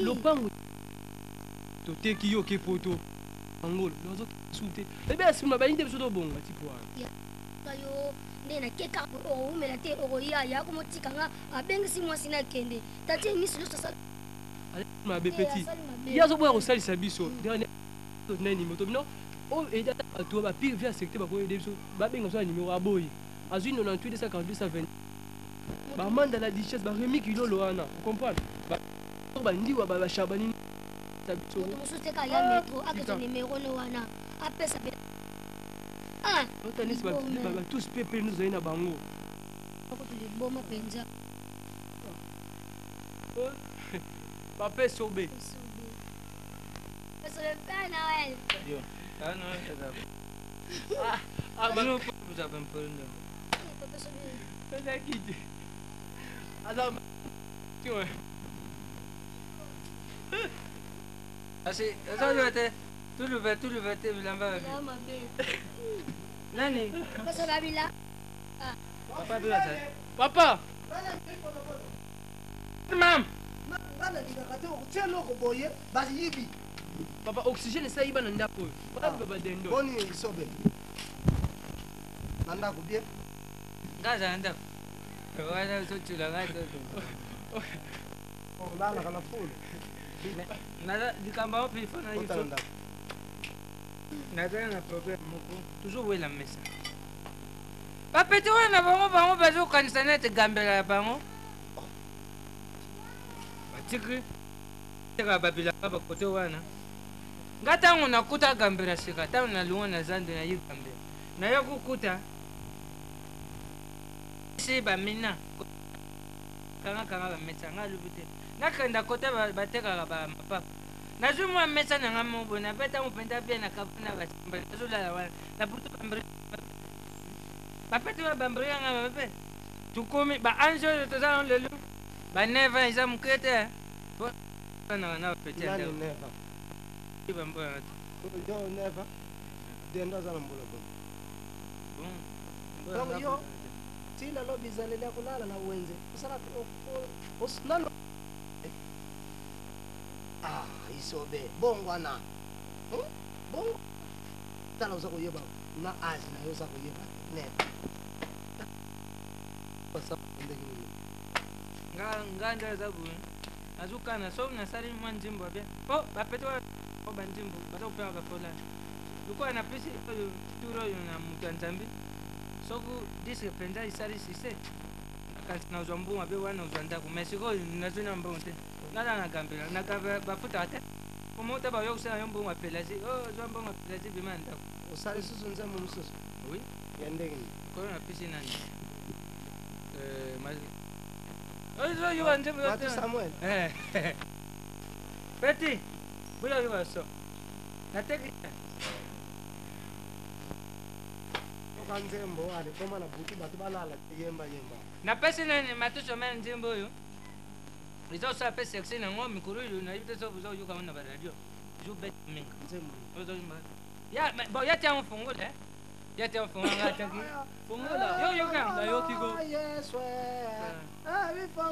lopango toteki yo ke poto angolo lozo sute ebe asima bayinde biso to bonga tipo kayo ndena keka o mela te o ya ko motika nga abengisi mwasi na kende tati misu so sa ma be petit ya zo boya ko salisa biso dernier nani moto no o eda to ba pire via secteur ba ko ede biso ba benga so numéro aboyi azui 98 242 ba manda la richesse ba remi kilo loana vous comprenez ba ndiwa ba shabani tabiso so te ka ya metro akato numéro no wana apesa be ah otanisi ba tous pepe nous aina bango ko tuli boma penza papa sobe so le père Noël yo ah non bah non vous avez un peu non papa sobe papa qui alors tu vois asi ça doit être tout le vete bilamba nani papa sobe abila papa bila ça papa mam bana dikakate okutia loko boye bayibi papa oxygène esa yiba na ndako oyo papa badendo boni sobe na ndako bien ngaza ndako wana sotula ngato olala kana fulu nada dikamba opi fona ifo nada na problème moko toujours où est la messe bapeti wana bango bazokanisa nete gambela ya bango batiki teka babilaka bakote wana nga ntango nakuta gambela sika ntango nalunga na zando nayi gambela naye kukuta si bamina kanga bamesa nga alubi te nakenda kote batekaka bamapapa nazwi mwa mesa nanga mobo nabeta mopenda bie nakabana basimbala nazolala wana naputu bambri bapeti babambrianga bape tukomi baange oyo toza lelo baneva eza moke te na bapeti bamboyanga te neva dendo aza na mbula donc yo tina lobi ezaleli ya kolala na wenze osalaka isobe bongwana bongo tala oza koyeba na age na yo oza koyeba neva nga nde aza boye azokana soki nasali mwa nzimbo abia po bapeti o banzimbo bazokopeka bafolani lokola napesi oyo turo oyo na moto ya nzambe soki diske mpenza esalisi se nakanisi nazwa mbongo abe wana ozwa ndako mai sikoyo nazwi na mbongo te nala nagambela bafutaka te omota bayokisana yo mbongo apelasi ozwa mbongo apelasi bima ya ndako osali susu nzambe mosusu oui ya ndenge nini koyo napesi nani oyoyoka nzembo yo te Samuel peti buya yoka so nateki oka nzembo ale koma na buki bato balala yemba napesi nani matuso mene nzembo oyo ezosala mpe sexe nango mikolo oyo nayebi te so bozoyoka ngo na baradio zobeta mingi nzembo ozoyimba bon ya tiango fungula ya tiango funga nga ataki fungola yo yoka nayoki ko yeswe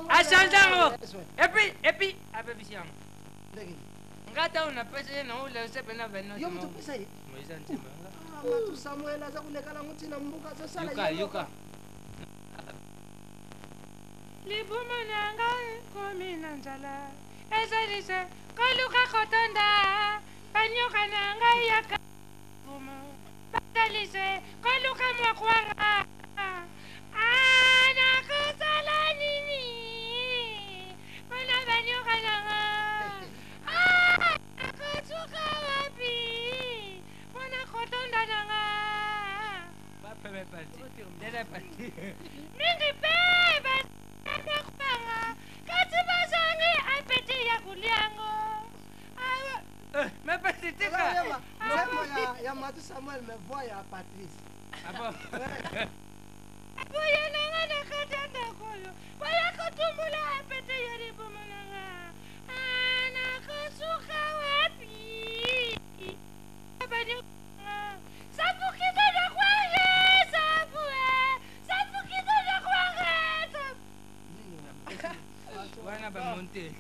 achanjango epi ape bisiango ndenge nga ta unapesa ye nango lese pena veno yo moto pesa ye moisa nzemba matu Samuel aza kolekala ngo ntina mbuka azosala yoka libuma na ngai komi na nzala ezalise koluka kotonda banyoka na ngai yaka buma batalise koluka mwakwanga nakosala nini mpona banyoka na nga nakosuka wapi mpona kotonda na nga bapepe pati dele pati mingi pe bakupanga kati bazangi apeti ya kuliango mepeti tika ya matu Samuel me voix ya Patrice boya nanga na kati ya ndako oyo baya kotumbula apeti ya libumu nanga nakosuka wapi sapukiza na kwange sapukiza na kwange wana bamonte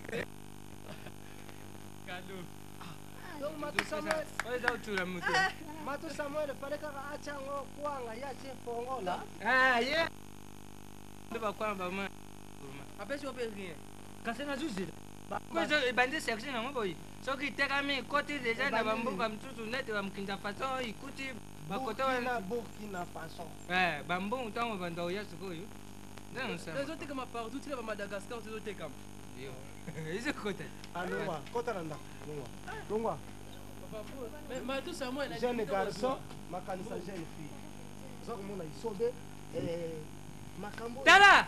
donc Matu Samuel oyo eza kotula moto Matu Samuel fallait kaka atia yango kwanga ye atie fongola ye nde bakwanga bama apesi yo mpe rien kasi nazuzela ebandi section yango boye soki itekami ekoti deja na bamboka mosusu nete bamokinza façon ikuti bakota Burkina Faso bambongo ntango banda oya sikoyo nde nosama ezotekama partout tila bamadagascar ezotekama ezokota alongwa kota na ndako longwa Matu Samuel jeune garçon makanisa jeune fille oza komona isobe makambo tala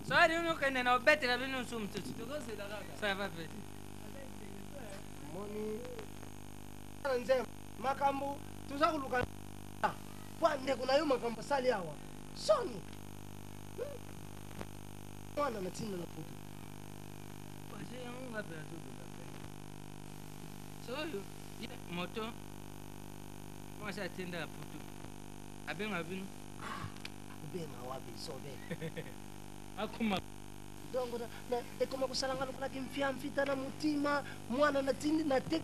soari uni okende na obetela bino nsu mosusu sava pete moni nzembo makambo toza koluka po ndeko na yo makambo asali awa soni mwana na ntina na poto soyo moto mwasi atindaka putu abenga bino obenga wapi sobe akuma donc ekoma kosalanga lokolaki mfiamfita na motima mwana na tindi na te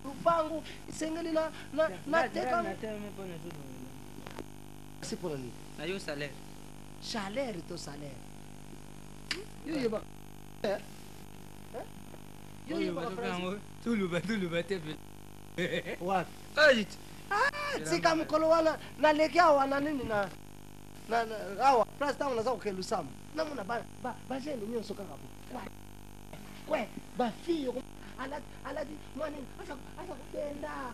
lupango esengeli na teka si mpona nini na yo salaire chaleur to salaire yo yeba yango tuluba te wapi tika mokolo wana naleki awa na nini na awa place ntango naza kokende lusamba namona bajene nyonso kaka kwe bafille alati mwanini aza kobenda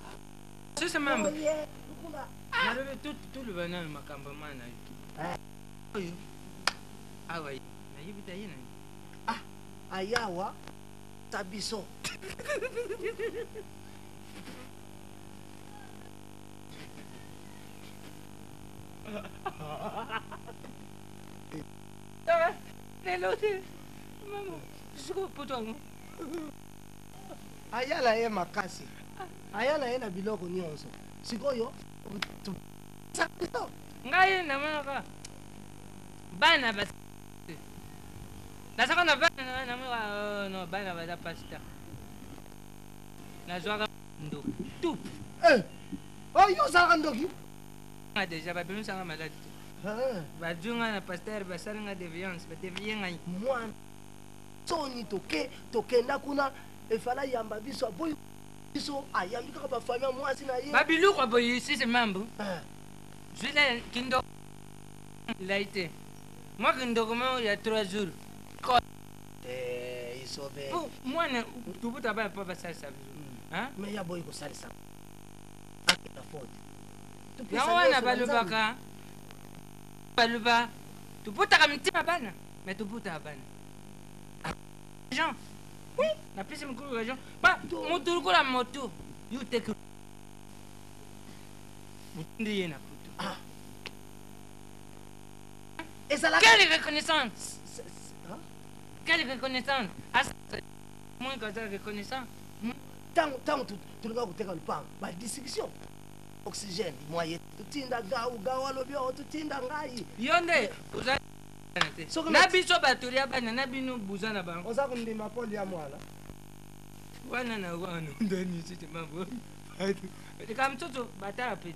sese mambo nalobi tuluba nano makambo mana oyo awa nayebi ta ye na ayawa ta biso lelo te mama siko poto yango aya na ye makasi aya na ye na biloko nyonso sikoyo ngai namonaka bana nazaka na bana namonaka no bana baza pasteur nazwaka ndoki tup oyo ozalaka ndoki nga deja babimisanga maladi bajunga na pasteur basalinga déviance badevie ngai mwana soni tokenda kuna efala yamba biso aboyi biso ayambi kaka bafami ya mwasi na ye babilukwa boye sise mambo zwile kindoko lai te mwa kindoko mo ya 3 jours isobe mwana tubuta baya pa basalisa biso me ya boyi kosalisa akena fote yango wana balobaka baloba tubutaka mitima bana me tubutaka bana jean oui napesi mokulu ka jean motu lokola moto yo teke otundi ye na poto quelle reconnaissance quelle reconnaissance moi kaza reconnaissant ntango tolinga koteka lupango badiscussion oxygène moye totinda gau alobi o totinda ngai yo nde oza te na biso bato ya bana na bino buza na bango oza kondima poli ya mwana wana na wana ndani site mambo ka mtoto batala pe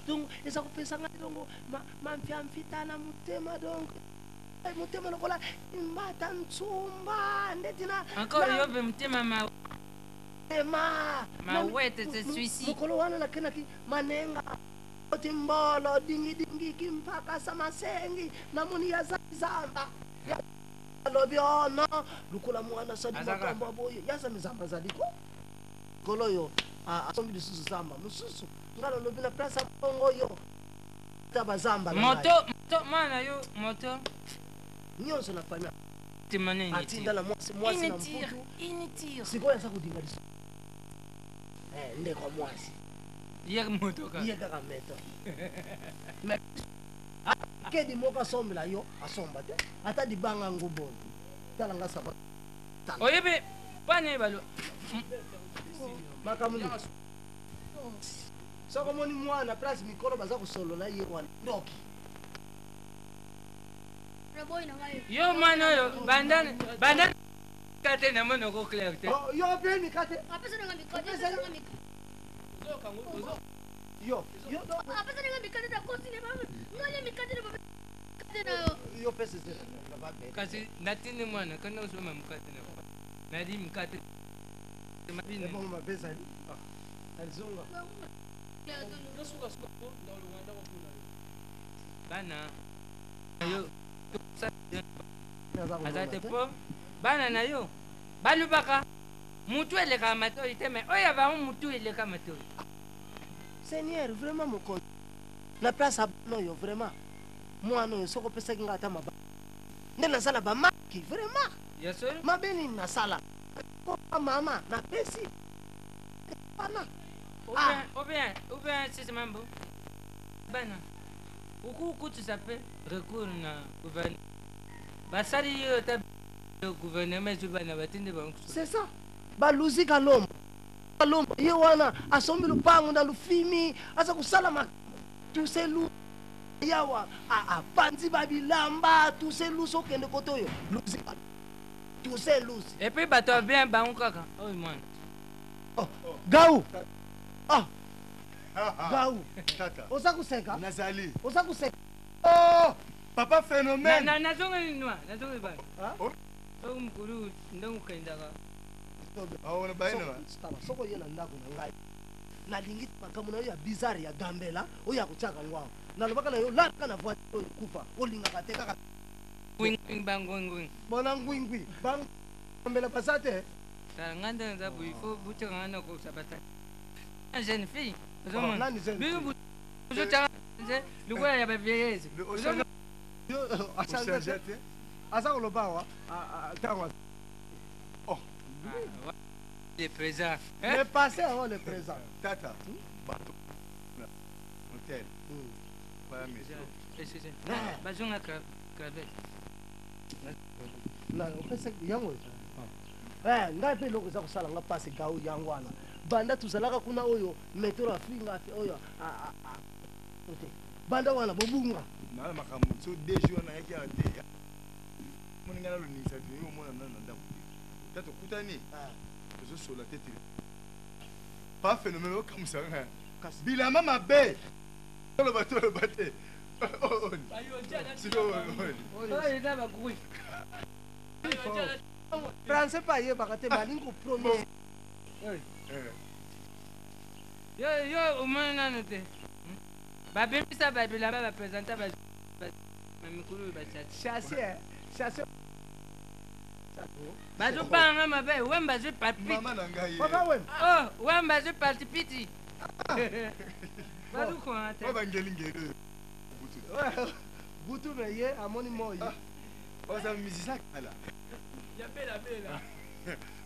donc eza kopesa ngai dongo mamfiamfita na motema donc motema lokola imbata ntsumba ndetina encore yo pe motema mawete te suicide mokolo wana nakendaki manenga oti mbolo dingidingiki mpaka samasengi namoni yaza mizamba alobi ono lukola mwana sadi makambo aboye yaza mizamba zaliko kolo yo asombi lisusu zamba mosusu nga lolobi na place ya bongo yo ta bazamba moto mwana yo moto nyonso na famille timane atinda na mwasi na mputu sikoyo aza kodinga lisusu ndeko mwasi ye motoka ye kaka meto kedi moko asombela yo asomba te ata dibanga ngobolo talanga saba oyebi pane balo makamuni soko moni mwana place mikolo baza kosolola ye wana ndoki yo mwana oyo bandani Kate na mono ko clair te. Oh, yo pe mikate. apesa nanga mikate apesa nanga mikate Yo apesa nanga mikate na kosi ne mama ngale mikate ne baba mikate na yo pesa zile. Kasi natini mwana kana usoma mkate na. Nadi mkate. Mabine. Ebo mabeza ni. Alizonga. Bana. Yo. Azate po. Bana na yo. Balu baka. Mutu eleka matoi teme. Oya ba mutu eleka matoi. Seigneur, vraiment mon compte. La place à non yo vraiment. Moi non soko pesa kinga ata maba. Ndena sala ba maki vraiment. Yeso. Mabeni na sala. Ko mama na pesi. Pana. Oben sisi mambo. Bana. Uku tu sape recours na gouvernement. Basari yo ta gouvernement je bana batinde ba. C'est ça. Ba luzika lombo. Lombo ye wana asombi lupango na lufimi asa kusala ma tuselu yawa a panzi babilamba tuselu sokende kotoyo luzika. Tuselu. Et puis bato bien ba kaka. Oh man. Oh, Gaou. Ah. Gaou. Tata. Osakuseka. Nazali. Osakuseka. Oh, papa phénomène. Na zonga ni noa, na zonga ba. Oh. So mkuru ndongo kaindaka. Ah, on ba ina. Soko yena ndako na ngai. Nalingi makamu na yo ya bizarre ya gambela oya kuchaka ngwao. Na lobaka na yo la kana voiture kufa. Olinga kateka. Wing bango. Bona ngwingwi. Bang gambela pasate. Nganda nza buifo bucha ngana ko sabata. Un jeune fille. Oh, nani jeune fille? Bibu. Zo cha nze lukoya ya babiezi. Asa kolobawa tangwa. Oh. Les présents. Le passé avant le présent. Tata. Bateau. Hôtel. Pas maison. Bazonga cravette. Na opesa yango. Ngai pe loko za kusala nga pasi Gaou yango wana. Banda tuzalaka kuna oyo metro afinga oyo banda wana bobunga. Na makambo so dejo na yaki ate. Moninga na lunisa tu yo mona na ndako. Tata kutani. Zo sola tete. Pas phénomène comme ça. Bilama mabe. Le bateau. Oh. Oh, ida ba kuyi. Français pa ye bakate malingo promise. Yo umana note. Ba bimisa ba bilama ba présenter ba mamikuru ba chat. Chasse. Bazo banga mabe wemba zo papi. Mama na ngai. Papa wem. Oh, wemba zo parti piti. Bazo ko ate. Ba bangeli ngere. Butu me ye amoni moyi. Oh ça musicien là. Ya bela.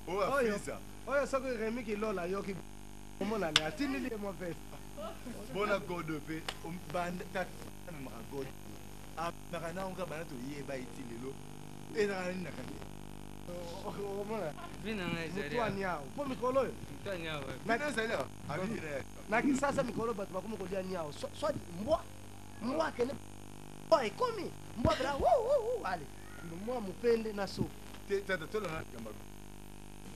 Oh afisa. Oyo soko remi ki lola yoki. Omona le atini li mo veste. Bona god pe banda tata na maka god. Ah makana onka bana to ye ba itilelo. Eza nini nakande. Omona. Vina ngai zari. Mutu anyao. Po mikolo yo. Mutani awa. Na sala. Abi na. Na kisasa mikolo batu bakumo kolia nyao. So mbwa kene. Boy komi. Mbwa bra. Ale. Mbwa mupende na so. Tata tola na kamba.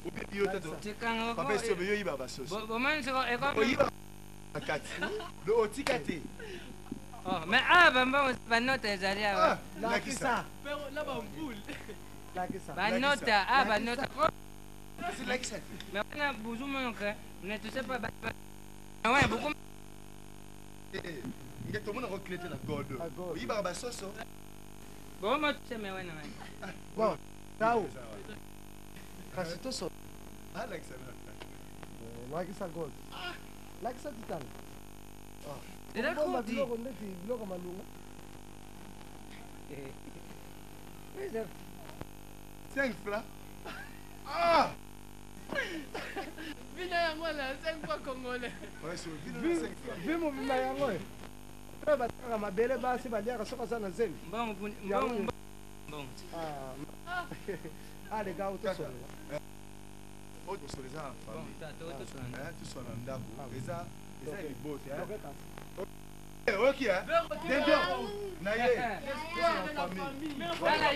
Ubi yo tata. Tikanga ko. Papa so be yo iba ba so. Bo man se ko e ko. Oyiba akati. Do otikate. Oh, mais bamba ba nota zari awa. La kisa. Pero la bamboule. La kisa. Ba nota, ba nota. C'est là que ça fait. Mais on a besoin que ne tu sais pas. Ouais, beaucoup. Il y a tout le monde reclété la god. Oui, bah soso. Bon, moi tu sais mais ouais non. Bon, Gaou. Kasi to so. Ah, like ça. La kisa god. La kisa titana. C'est là qu'on dit. Biloko malunga. 5 francs. Ah! Vina yango la 5 fois congolais. Ouais, c'est vino 5 francs. Vimo bima yango. Pe bataka mabele basi baliaka soka sana zeli. Bon. Ah. Allez Gaou to so. Autre sur les enfants. Bon, tu sois Tu sois dans ndako. Eza les beaux, OK hein. Dendo. Na ye. Voilà.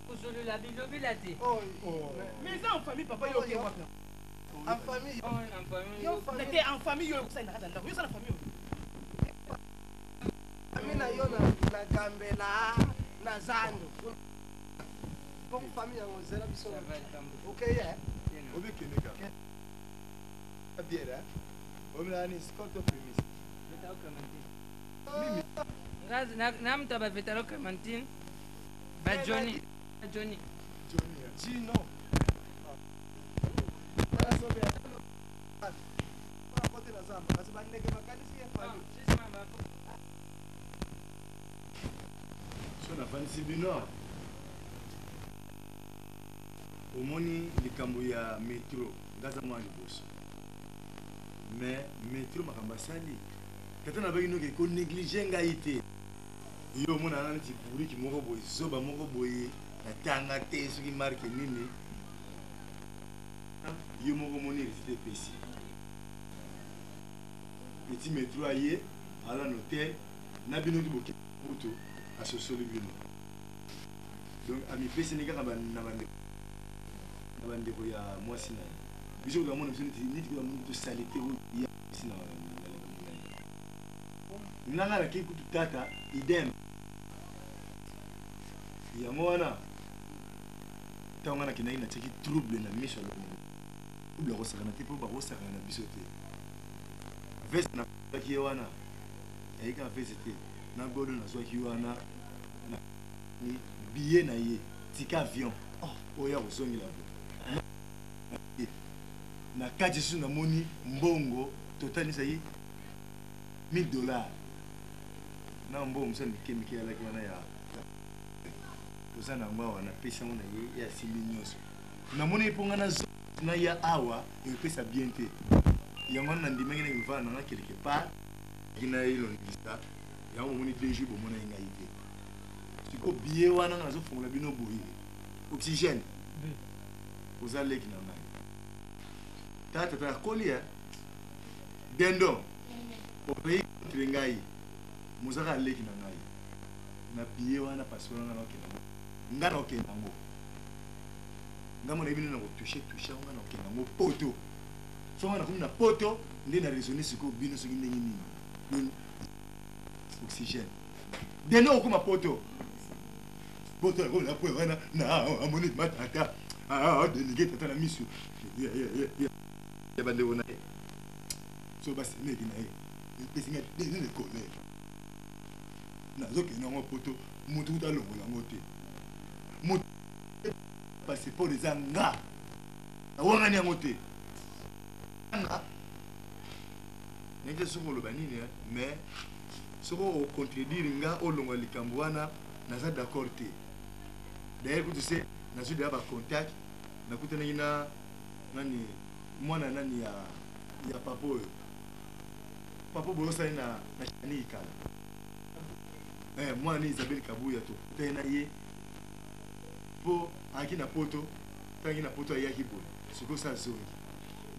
kozolola bilobi la te. Mais ça en famille, papa, yo ke wapi? En famille. Yo famille. En famille yo kusana kata ndako. Yo sana famille. Amina yo na gambela na zando. Pour famille en zela biso. OK yeah. Obi kenika. Abiera. Obi na ni Scott of Premise. Mimi. Na mtu ba vetalo Clementine. Ba Johnny. Gino. So na fanisi bino. Omoni likambo ya metro ngaza mwa liboso. Mais metro makamba sali. Kata na baki noke ko négliger ngai te. Yo mona nana ti buri ki moko boy zoba moko boy na tanga te soki marque nini. Yo moko moni resté pesi. Petit métro aye ala noter na bino ki boki puto a sosoli bino. Donc ami pesi ni kaka na bande ko ya mwasi na. Biso ko mona biso ni ko mona to salité o ya pesi na nanga na kiku tata idem ya mwana tanga na kinai na tiki trouble na miso lo trouble ko sakana tipo ba ko sakana na biso te veste na ki wana e ka veste na godo na so ki wana ni billet na ye tika avion o ya ko songi la na kaji su na moni mbongo total ni sayi $1000 na mbongo msa mikemike ala kiwana ya ozana ngwa wana pesa mona ye ya sili nyoso na moni iponga na ya awa e pesa bien te yango na ndimenge na mvana na quelque part kina ilo ndisa yango moni DG bo mona inga ite siko billet wana na zo fongola bino boyi oxygène ozale kina ngai tata kolia dendo opeyi ngai muzaka leki na ngai na billet wana pasona na okenda ngana okenda ngo ngamo na bino na ko toucher ngana okenda ngo poto so ngana kumna poto ndi na raisonner siko bino so ndengi nini oxygène deno okuma poto ko la po wana na amoni matata denige tata na misu ya bande wona so basi leki na ye pesi nga dene le colère nazokende yango poto motu kuta alongola yango te motu passeport eza nga nawangani yango te nga nenge soki oloba nini mais soki ocontredire nga olongola likambo wana naza d'accord te d'ailleurs kutu se nazwi deya bacontact nakutanaki na nani mwana nani ya papa oyo papa bolosani na shani ikala mwana Isabelle Kabuya to te na ye po aki na poto tangi na poto ayaki boy siko sa zongi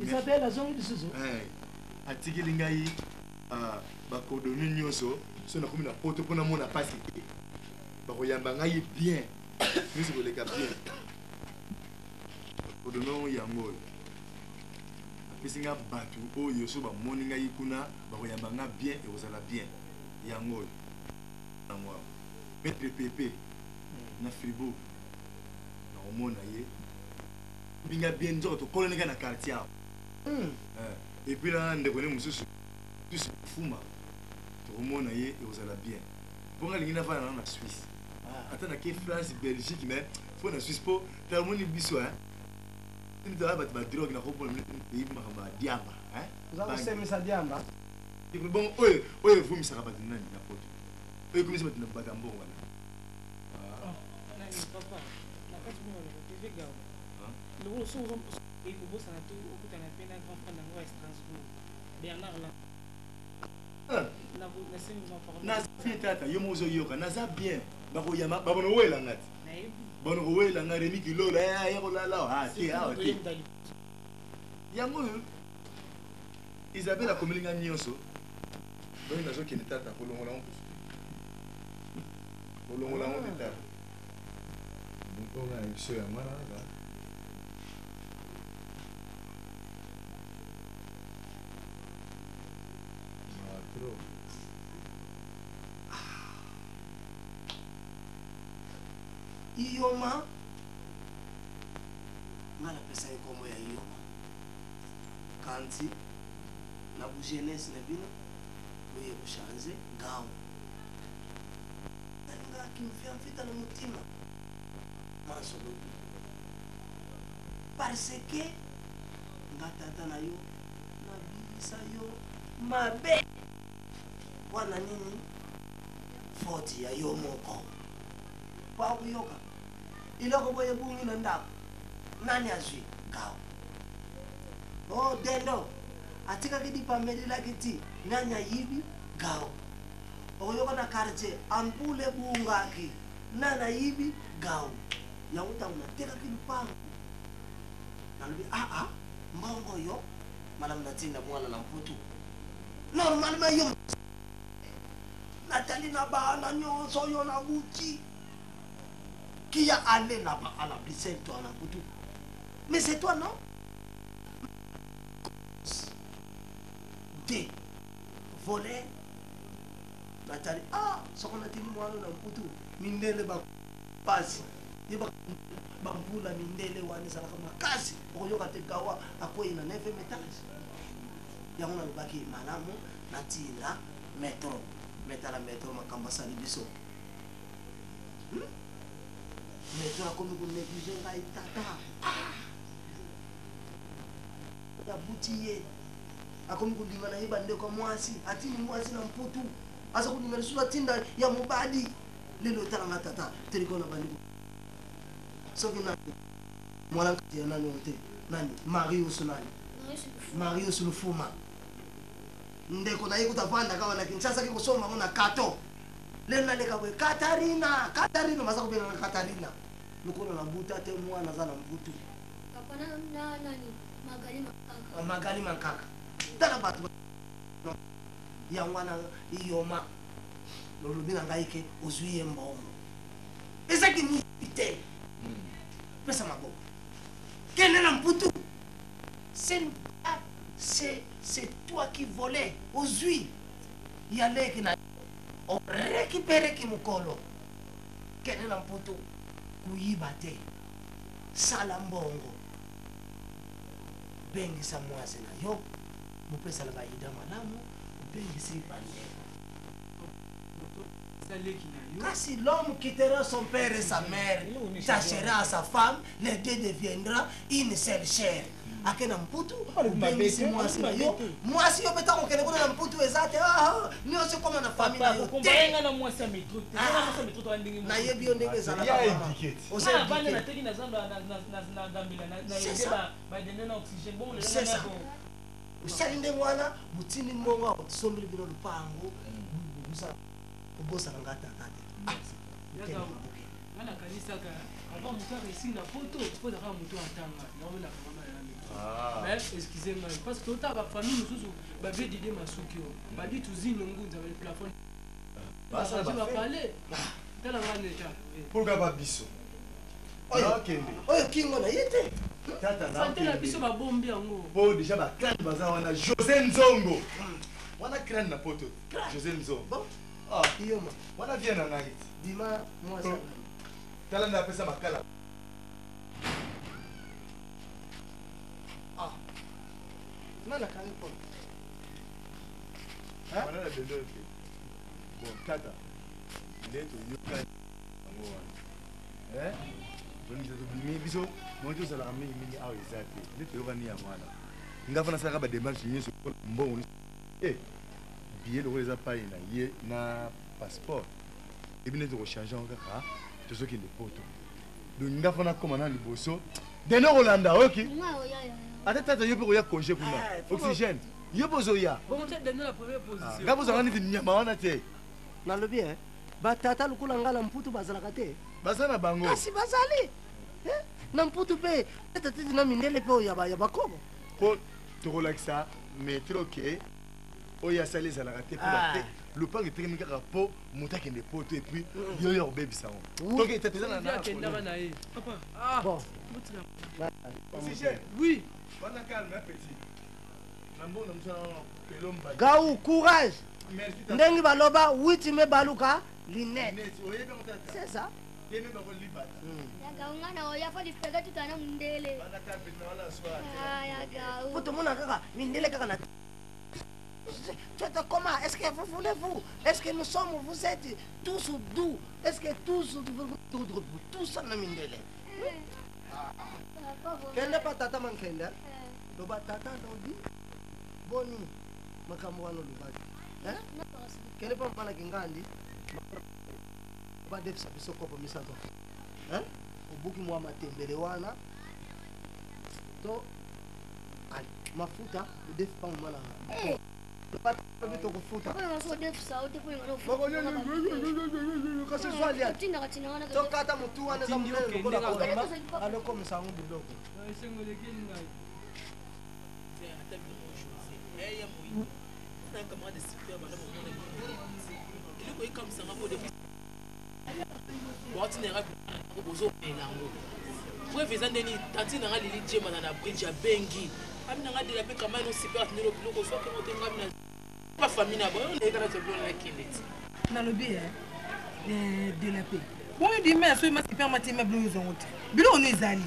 Isabelle azongi bisuzo atikili ngai ba kodoni nyoso so na komi na poto pona mona pasi ba koyamba ngai bien nisi ko leka bien kodono yango apesi nga batu oyo so bamoni ngai kuna bakoyamba nga bien ekozala bien yango oyo na mwa maître pepe na fribourg nakomona ye binga bien nzoko tokoloneka na quartier awa epuis na ndeko ne mosusu fuma tokomona ye ekozala bien mpo nga alingi navana na Suisse ata nake France Belgique mais fo na Suisse mpo tamoni biso tala bato badrogue nakopona pays makambo ya diamba ozakosemisa diamba bon oyo evumisaka bato nani na poto oyo ekomisa bato na bato ya mbongo wana naza bien tata yo mo ozoyoka naza bien bakoyama babona owelanga ti bono kowelanga remi kilola ya kolala te awa te yango oyo Isabelle akomelinga nyonso donc nazokende tata kolongola ngo kolongola ngo te tata Bonga biso ya mwana ba. Matro. Iyoma ngala pesa ikomo ya Iyoma kanti na bu jeunesse na bino oye kushanze gawo nga kimfia mfita na mutima masolo parce que ngatata na yo na bisa yo mabe wana nini foti ya yo moko pa kuyoka iloko boye bungi na ndako nani azwi gawo oh dendo atika kidi pameli la kiti nanya yibi gawo oyoka na quartier ampule bungaki nana yibi gawo ya utamuna teka kidi pangu nalbi mbongo yo malam natinda mwana na mputu normal ma yo natali na bana nyonso yo na buti qui a allé là-bas à la brisselle, toi, en Poutou. Mais c'est toi, non? Des volets. Nathalie, ce qu'on a dit, moi, dans Poutou, Mindele ba passe. Il va bambula Mindele wane sala kama kasi. Oyoka te kawa akoi na 9e étage. Yango na lubaki malamu natinda metro. Metala metro makamba sali biso. Mais toi, comme vous négligez là, il tata. La boutille. Comme vous dites, il y a des moisi. Atini moisi na mputu. Asa vous dites, soit tinda ya mubadi. Le lota na tata. Teliko na bandi. So que nani. Mwana kati ya nani wote. Nani. Marius nani. Marius Lufuma. Ndeko na yeko tavanda kawa na Kinshasa kiko soma mona kato. Lena leka we Katarina masa kubena na Katarina. Nukono na buta te mwana za na mbutu. Kapana na nani? Magali mankaka. Tala batu. Ya mwana Iyoma. Lolubina ngaike uzwiye mbongo. Eza kini pite. Pesa mabo. Kene na mbutu. C'est toi qui volais uzwi. Yale kina o récupérer ki mukolo kene na mputu kuyiba te sala mbongo bengisa mwasi na yo mupesa la baida malamu bengisi bande kasi l'homme quittera son père et sa mère tachera sa femme les deux deviendra une seule chair akena mputu bengisi mwasi na yo mwasi yo beta kokene kuna na mputu ezate nyonso koma na famille yo kombayenga na mwasi ya metro te na mwasi ya metro to andingi na yebi yo ndenge ezala ya étiquette osala bande na teki na zamba na gambila na yeba ba dene na oxygène bon le na ko usali ndenge wana mutini mbongo sombili bino lupango musa kubosa ngata tate Ana kanisa ka avant muta ici na photo faut d'avoir muto atanga na ona kama ya mais excusez-moi parce que toute la famille nous ba veut dire masuki ba dit tuzine ngunza ba plafond ba ça va parler tala ngane ta pourquoi pas biso oyo kingo na yete tata na santé la biso ba bombi yango po déjà ba clan baza wana José Nzongo wana clan na poto José Nzongo Iyoma wana vient na ngai dima mwasa tala na pesa makala nana kangi po wana na bendo ke bon tata ndeto yoka ngo wana bonisa to bimi biso moto sala mingi awa ezate ndeto yoka ni ya mwana ngafana saka ba démarche nyeso mbongo billet le reza pa na ye na passeport et bien de changer encore tout ce qui est poto donc ngafana comme na liboso de no Rolanda OK atata yo pe ya congé kuna oxygène yo bozo ya bon peut-être donner la première position ngabo za nini nyama wana te na lobi batata lukula ngala mputu bazalaka te bazana bango kasi bazali na mputu pe tata na mindele pe ya bakobo po to relaxa mais trop que oyo asali ezalaka te mpo bate lopango etekemi kaka mpo moto akende poto epuis yo yo obebisa ngo donc etete eza akendaka na ye Bon. oui bana calme petit na mbona mosala pelomba Gaou, courage. Ndengi baloba, witi me baluka, linette. C'est ça. Yagaungana oya fali pega tutana mundele. Yagau. Pour tout le monde, mindele kaka. Comment est-ce que vous voulez-vous? Est-ce que nous sommes, vous êtes tous doux? Est-ce que tous ça na mindele? Quel n'est pas tata mankenda? Loba tata lodi. Boni makambo wana lobaki. Hein? Quel n'est pas mana kingandi? Ba def sa biso kopo misato. Hein? Obuki mwa matembele wana. To ali mafuta def pa mwana. Pas to kufuta. Bana so def sa o depo ngano. Kasi swali ya. Tinda katina wana. To kata mutu wana kama mlele kola kola. Aloko msangu bidoko. De la paix. Bon, il dit, mais je suis super matin, bleu, ils ont ôté. Bilo, on est allés.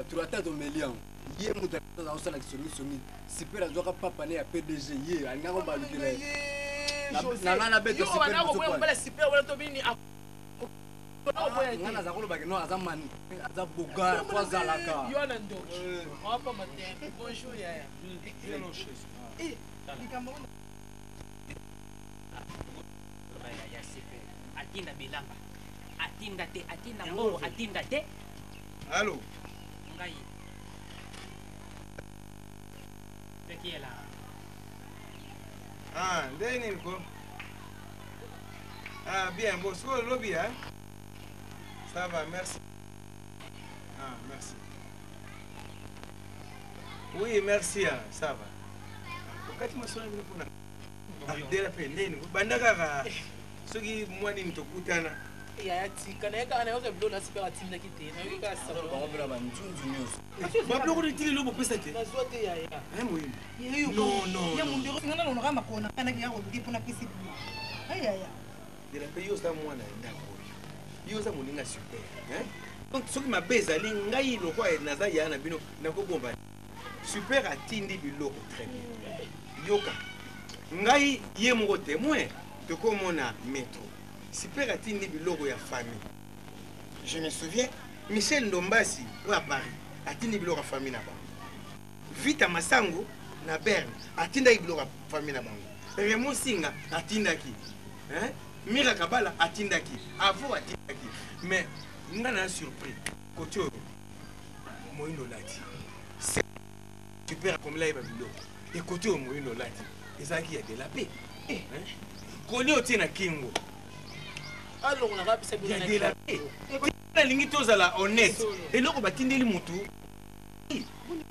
Tu as tête au mélian. Hier, nous avons fait la solution. Super, je dois pas parler à PDG. Hier, on a pas le na bête de super. On va super, on va te venir à. On a zakolo bagno azaman azaboga kwa zalaka. Yo nando. On va pas matin. Bonjour ya. Viens nos chez. Eh, les Cameroun. Atinda bilamba. Atinda te, atinda mbongo, atinda te. Allô? Ngai. C'est qui est là? Ah, ndeni ko. Ah, bien, bon, c'est le lobby, hein? Ça va, merci. Ah, merci. Oui, merci, hein, ça va. Pourquoi tu m'as sonné pour nous? Ah, dès la peine, ndeni ko. Bandaka, soki mwani mtokutana. Ya tika na yaka na yote bilo na super atinda kite. Na yaka sa. Ba ngobela ba ntunzu nyuso. Ba bloko de tili lobo pesa te. Na zote ya ya. Hein, moi. Non. Ya mundiro ngana no ngama kona kana ki yako ndipo na pisi. Ai ya. De la paix, yo sa mwana ndako. Yo sa moninga super, hein? Donc soki mabeza li ngai lokwa naza ya na bino nakobomba. Super atindi biloko très bien. Yoka. Ngai ye moko témoin de komona métro. Super atindi biloko ya famille. Je me souviens, Michel Ndombasi ou à Paris atindi biloko ya famille na ba. Vita Masango na Berne atinda biloko ya famille na bango. Raymond Singa atindaki. Hein? Mira Kabala atindaki. Avo atindaki. Mais nous avons surpris. Côté Moïno Lati. C'est super comme là il va vidéo. Et côté Moïno Lati. Et ça qui a de la paix. Koli oti na kingo. Alors on a pas ça Il y a de la paix. La ligne tozala honnête. Et là on va tindeli mutu.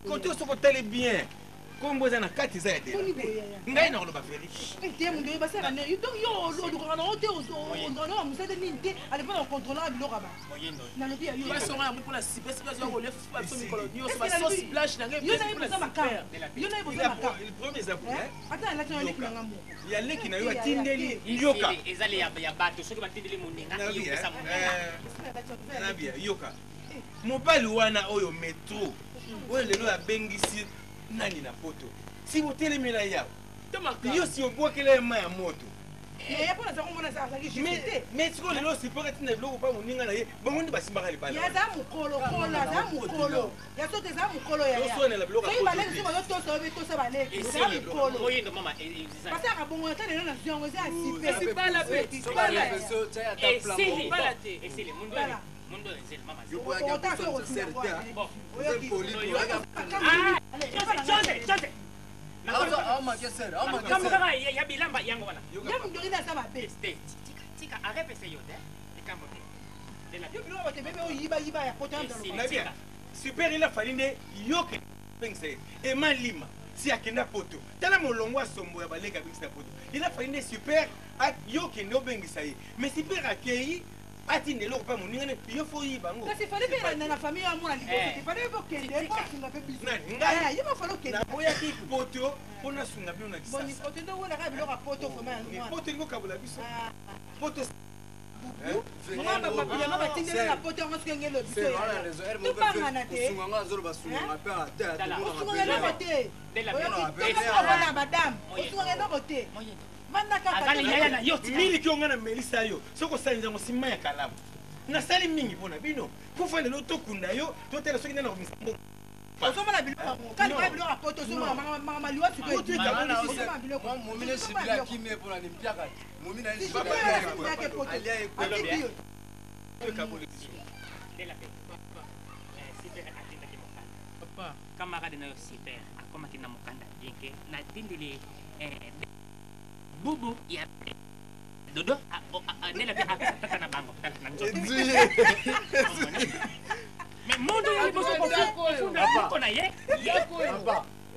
Côté on se porte bien. Kombo za na kati za ya de. Ngai na lo ba feri. Te mundiro ba sera ne. Donc yo lo do kana ote o no musete ninte ale pas contrôler bilo kaba. Na lo bia yo ba so nga pour la super yo le fa so mikolo yo so ba so splash na ngai. Yo na ibo za makara. Yo na ibo za makara. Le premier ça pour Attends là tu as l'équipe ngamo. Il y a l'équipe na yo atindeli yoka. Ezali ya bato soki batindeli moninga yo pesa moninga. Na bia yoka. Mobali wana oyo metro. Oyo lelo abengisi nani na poto. Si vous télémela yao. Yo si obwakela ma ya moto. Ya pona za komona za ki jité. Mais siko lelo si pour être na biloko pa moninga na ye, bango ndi basimba bala. Ya za mukolo kola za mukolo. Ya sote za mukolo ya. Yo so na la biloko pa. Sai baleki si bazo toso be toso baleki. Za mukolo. Moyindo mama ezali. Pasa ka bongo ta lelo na ziongo za super. C'est pas la paix. C'est pas la paix. C'est pas la paix. Et c'est le monde. Mundo nzeli mama. Yo boya ka personne se sert bien. Vous êtes poli. Chose. Ah ma question. Ah ma Kama question. kaka ya bilamba yango wana. Ya mundori na sa ba paix. Tika arrête essayer yote. Ikambo te. De la Yo bilo ba te bebe o yiba ya kota ndo. Na bien. Super il a fallu ne yoke pense. Et malima. si akenda poto tala molongo asombo ya baleka bingisa poto il a fallu ne super yo kende obengisa ye mais super akei atinde eloko mpe moningane yo fo yiba ngo kasi fale mpe na famille ya mwana liboso fale bokende bosunga mpe biso ye bafale okende naboyaki poto mpo nasunga bino na kisasa otende owenaka biloko ya poto poto elingo kabola biso poto bilanga batindeli na poto yango soki engelo biso tobangana te osunga eloko te oyokitokana badame osunga eloko te miliki onga na melisa yo soki osalinza yango nsima ya kalamu nasali mingi mpona bino kufa lelo tokunda yo totala soki nde na komisa mboka ozomona biloko yango kalima biloko ya poto ozomona maliwa momine sibila kimie mpona nimpiaka camarade na yo super akomaki na mokanda bienke natindeli bubu ya dodo ndela pe apesa tata na bango na nzoto mais mondo ya liboso kofunda ye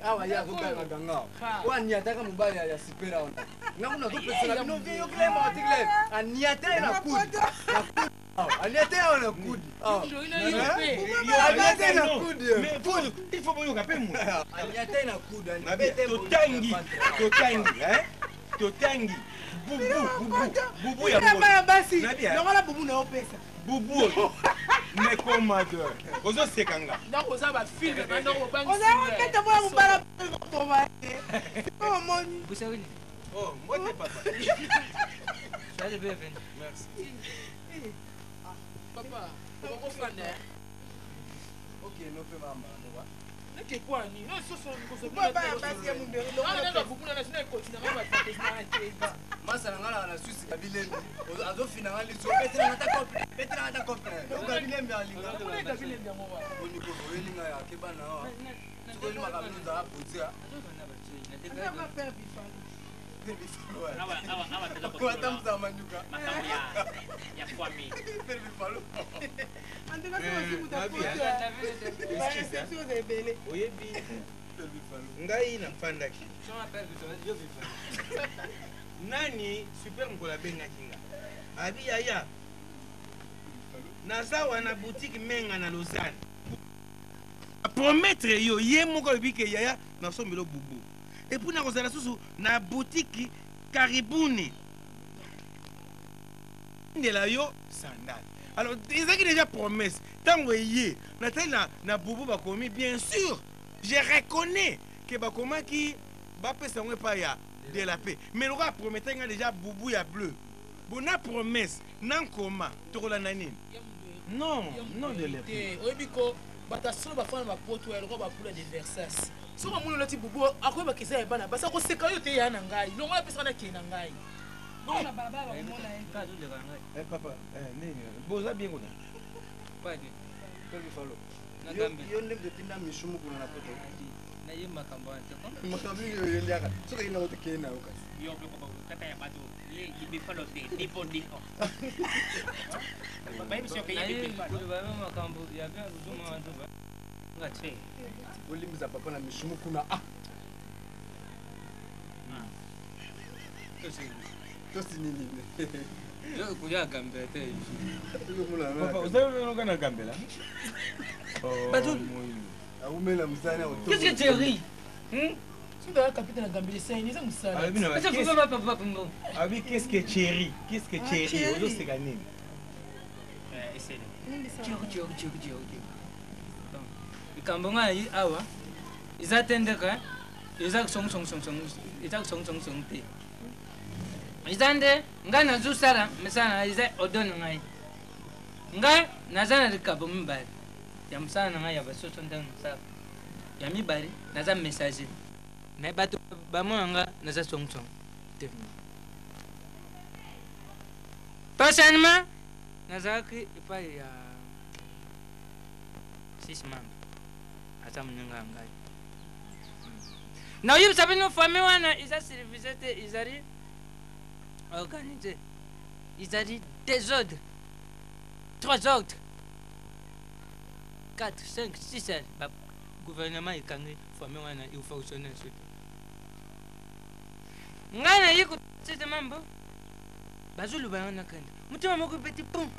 awa ya kokanga ganga waniataka mobali ya sipera ona ngango nazopesela bino vie yo kilema otikile aniate na kudi aniate na kudi aniate na kudi mais faut il faut boyoka pe mu aniate na kudi totangi bubu ya basi longola bubu na opesa bubu mais commandeur ozoseka nga donc oza bafilme bandoko ozakokete moya mobala koma omoni busawili mbote papa Salut bienvenue. merci papa okofanda ok nope mama neke kwani no soso masala ngala na susi kabilembi azofinanga liso betelanga ta copainkabilembi alinga onikovoyelinga yakebana awa sikolimaka binuza apozia atambuza manduka oyebi ngai nafandaki nani super mokolo abengaki nga abi yaya naza wana boutique menga na Lausanne promettre yo ye moko alobi ke yaya nasombelo bubu epuis nakozala susu na boutique karibuni ndela yo sandal alors ezalaki déjà promesse ntango eye natali na bubu bakomi bien sûr je reconnais ke bakomaki bapesa yango epai ya de la paix mais lokola prometaki nga déjà bubu ya bleu bona promesse nankoma tokolanda nini non de la paix oyebi ko bato asolo bafana bapoto ya lokola bapula de versas soki omoni oloti bubu akoyebaka eza ya bana basi akoseka yo te ya na ngai longola apesaka nakei na ngai papa nini boza bien kuna yo nde totinda mishumu kuna na poto naye makambo wana te makambo nini oyeliaka soki ayindango tekeye nayo kasi yo kata ya bato bifalo te dipondiko bayebiso yoke ya bifalo babe makambo ya bien kuzuma wantu nga te olimbisa papa na mishumu kuna tosi nini yo kuya gambela te papa ozalinoka na gambela bato aumela msani qu'est-ce que tu ris soki oya kapite na gambela esaini eza mosala abi qu'est-ce que chéri ozoseka nini likambo ngai awa eza te ndeka eza kusongosong te eza nde ngai nazosala misala eza odone ngai ngai naza na likambo mibale ya mosala na ngai ya basoso ntango mosala ya mibale naza messager me bato bamona nga naza songsong te personnellement nazalaki epai ya 6 membre aza moninga ya ngai naoyebisa bino famille wana eza service te ezali organisé ezali 2 ordres 3 ordres 4 5 6 gouvernement ekangi famille wana ifonctionne surtout ngana yiko tete mambo bazulu bayona kanda mutima moko petit pont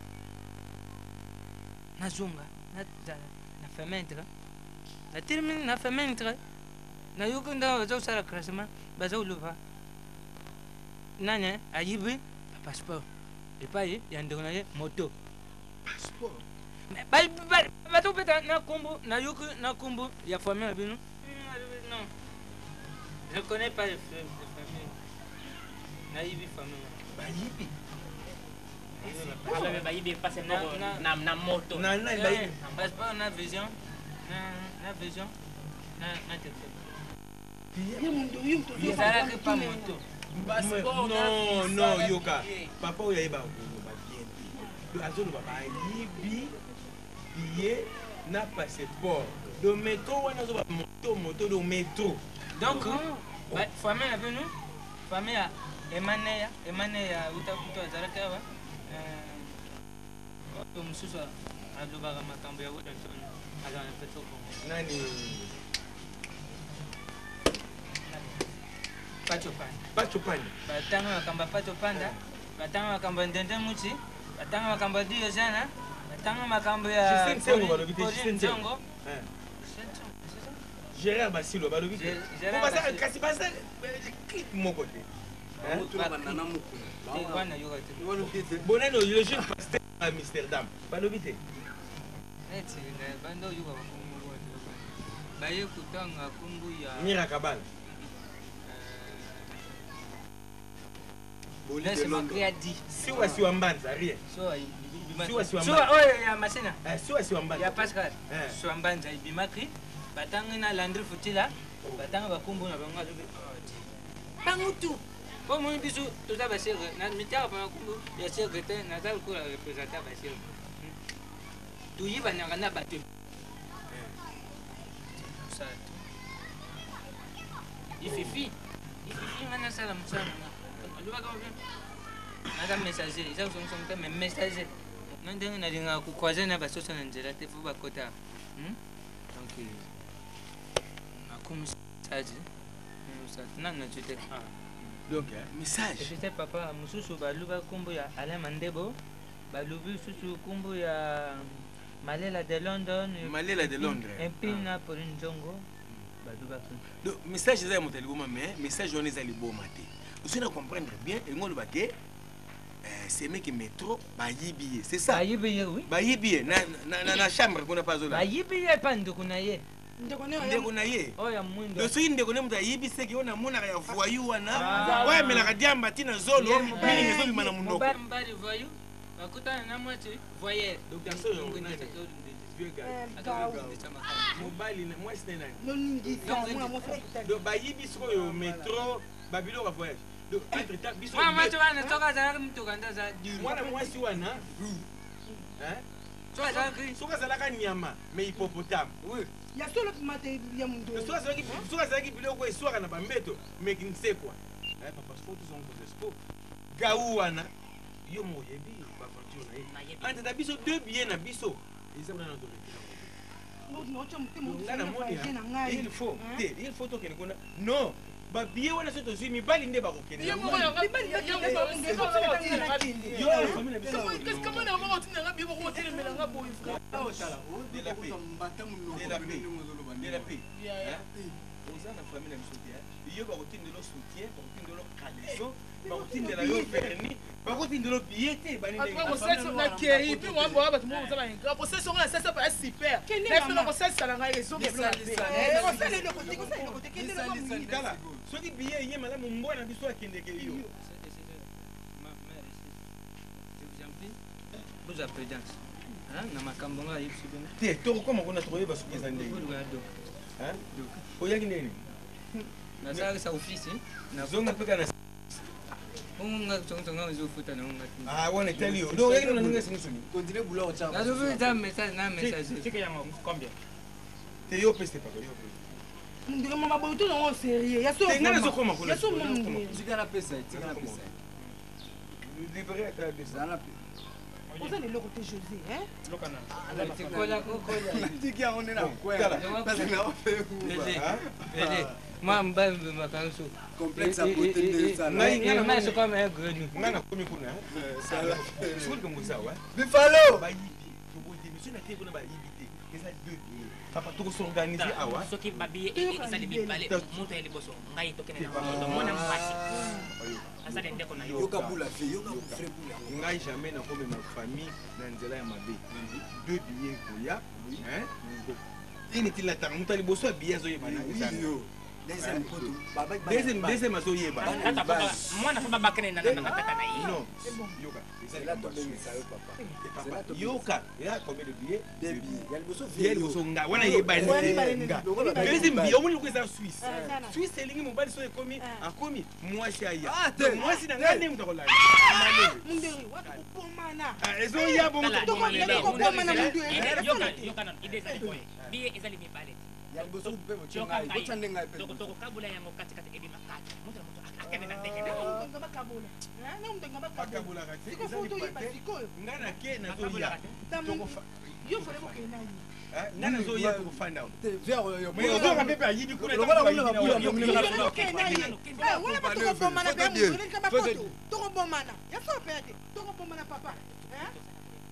nazonga na fermentre na termine na fermentre na yuko nda bazo sala classement bazo luva nane ayibi passeport et pas yandona ye moto passeport bato peta na kombo na yuko na kombo ya famille bino non je connais pas les familles nayibi famille bayibi alors bayibi passe na moto na bayibi passeport na vision na vision na téléphone ezalaki pa moto non yoka papa oyo ayeba babiene azoloba bayibi billet na passeport do métro wana azoba moto do métro donc famille na bino famille ya emane ya utakuto azalaki awa oyo mosusu alobaka makambo ya washington azala na petoko nani Pacho Panda. Batanga makamba Pacho Panda. Batanga makamba Ndende Muchi. Batanga makamba Dio Jana. Batanga makamba ya Nzongo. Gérard Basilo balobi. Kasi basa clip moko te. Bonano le jeune pasteur à Amsterdam. Balobi te. Bando yuko baye kutanga kumbu ya Mira Kabala. C'est ma créati. Siwa siwa mbanza rien. Siwa siwa mbanza. Siwa oye ya masina. Siwa siwa mbanza. Ya Pascal. Siwa mbanza ibimaki. Batanga na Landry Futila. Batanga bakumbu na bango azobe. Bangutu. Kwa moni bisu tuza basere na mitara pa kumbu ya secrétaire na zal ko représenter basere. Tuyiba na batu. Ça. Ififi ngana sala msana. Naza messager, ils sont même messager. Non dingue na dinga ku croiser na basoso na nzela te fu bakota. Donc akum message. Nana tute. Donc message. C'était papa mususu baluba kumbu ya Alain Mandebo. Balubi susu kumbu ya Malela de London. Malela de Londres. Empina pour une jongo. Baluba. Donc message za motali boma mais message on les ali boma te. Vous allez comprendre bien et on le baquet. C'est mec qui métro bayibiye, c'est ça. Bayibiye oui. Bayibiye na chambre qu'on a pas zola. Bayibiye pas ndokunaye. Ndokunaye. Oh ya mwindo. Le soin ndekone muta yibi seki ona mona ya voyou wana. Ouais mais la kadiamba tina zolo, mini ngezo bimana munoko. Mbali voyou. Bakutana na moitié voyeur. Donc dans ce on a vieux gars. Mobile moi c'est nani. Donc bayibi soko métro babilo va voyage. Donc entre temps biso moi tu vas na toka za mtu kanda za du mwana mwasi wana hein toka za gri soka za la nyama mais hippopotame oui ya solo mate ya mundo soka za ki biloko eswaka na bambeto mais kinse quoi papa sport tous on cause sport gaou wana yo moyebi ba fortune na entre biso deux billets na biso ils ont dans notre il faut toke ngona non babiye wana soto zwi mibali nde bakokende oza na famille na biso te yo bakotindela soutien bakotindela kaleso bakotindela yo verni bakotindela biye te soki biye ye malamu mbwana biso akendeke yo boza prudence na makambo nga yebisi bino te tokokoma kuna tokoyeba soki eza ndenge oyaki ndeni nasalisa office zonga mpeka na unga tsonga uzofuta na unga wana etali yo donc oyaki nona ninga sinisoni continue boulot cha nazofuta message na message cheke yango combien te yo peste papa yo peste ndika mama boyo to non sérieux ya so ngana zokoma kuna ya so mungu tika na pesa tika na pesa libéré ata de ça na Vous allez le côté José, hein? Moi, je vais me faire complexe à côté de ça. Je suis comme un grenouille. Buffalo! Papa, tu peux s'organiser. Ce qui m'a bien aidé, ça les balais, monter les bossons. Naï, toqué dans mon amour. Ça les déconne. Yoka boula fille, yoka frère boula. Ngai jamais na comme ma famille na nzela ya mabe. 2 billets koya, hein? Ini tilata mutali boso billets zo yeba na yo. Deuxième azo yeba. Moi na fa bakene na non. Yoka. C'est là ton ça papa. Yoka, il a combien de billets? 2 billets. Il y a le bosso vieux. Il bosso nga. Wana yeba nga. Deuxième billet, on le ça Suisse. Suisse c'est lingi mobile so ekomi en komi moi si aya. Moi si na ngane mutako la. Munderi, watu kupomana. Ezo ya bo mutako kupomana munderi. Yoka na idée ça boy. Billet ezali mi balé. Il y a le bosso pe mo chenga. Bochande ngai pe. Toko kabula yango katikati edi makati. Mutu akene na ndenge. Ngaba kabula. Na mtu ngaba kabula. Siko foto yi basiko. Ngana ke na zo ya. Yo fole mo kena yi. Ngana zo ya to find out. Vers yo. Mais yo ka pepe ayi bi kuna ta. Yo kena yi. Wala ba to bomana pe mo kena kaba foto. To bomana. Ya so pede. To bomana papa.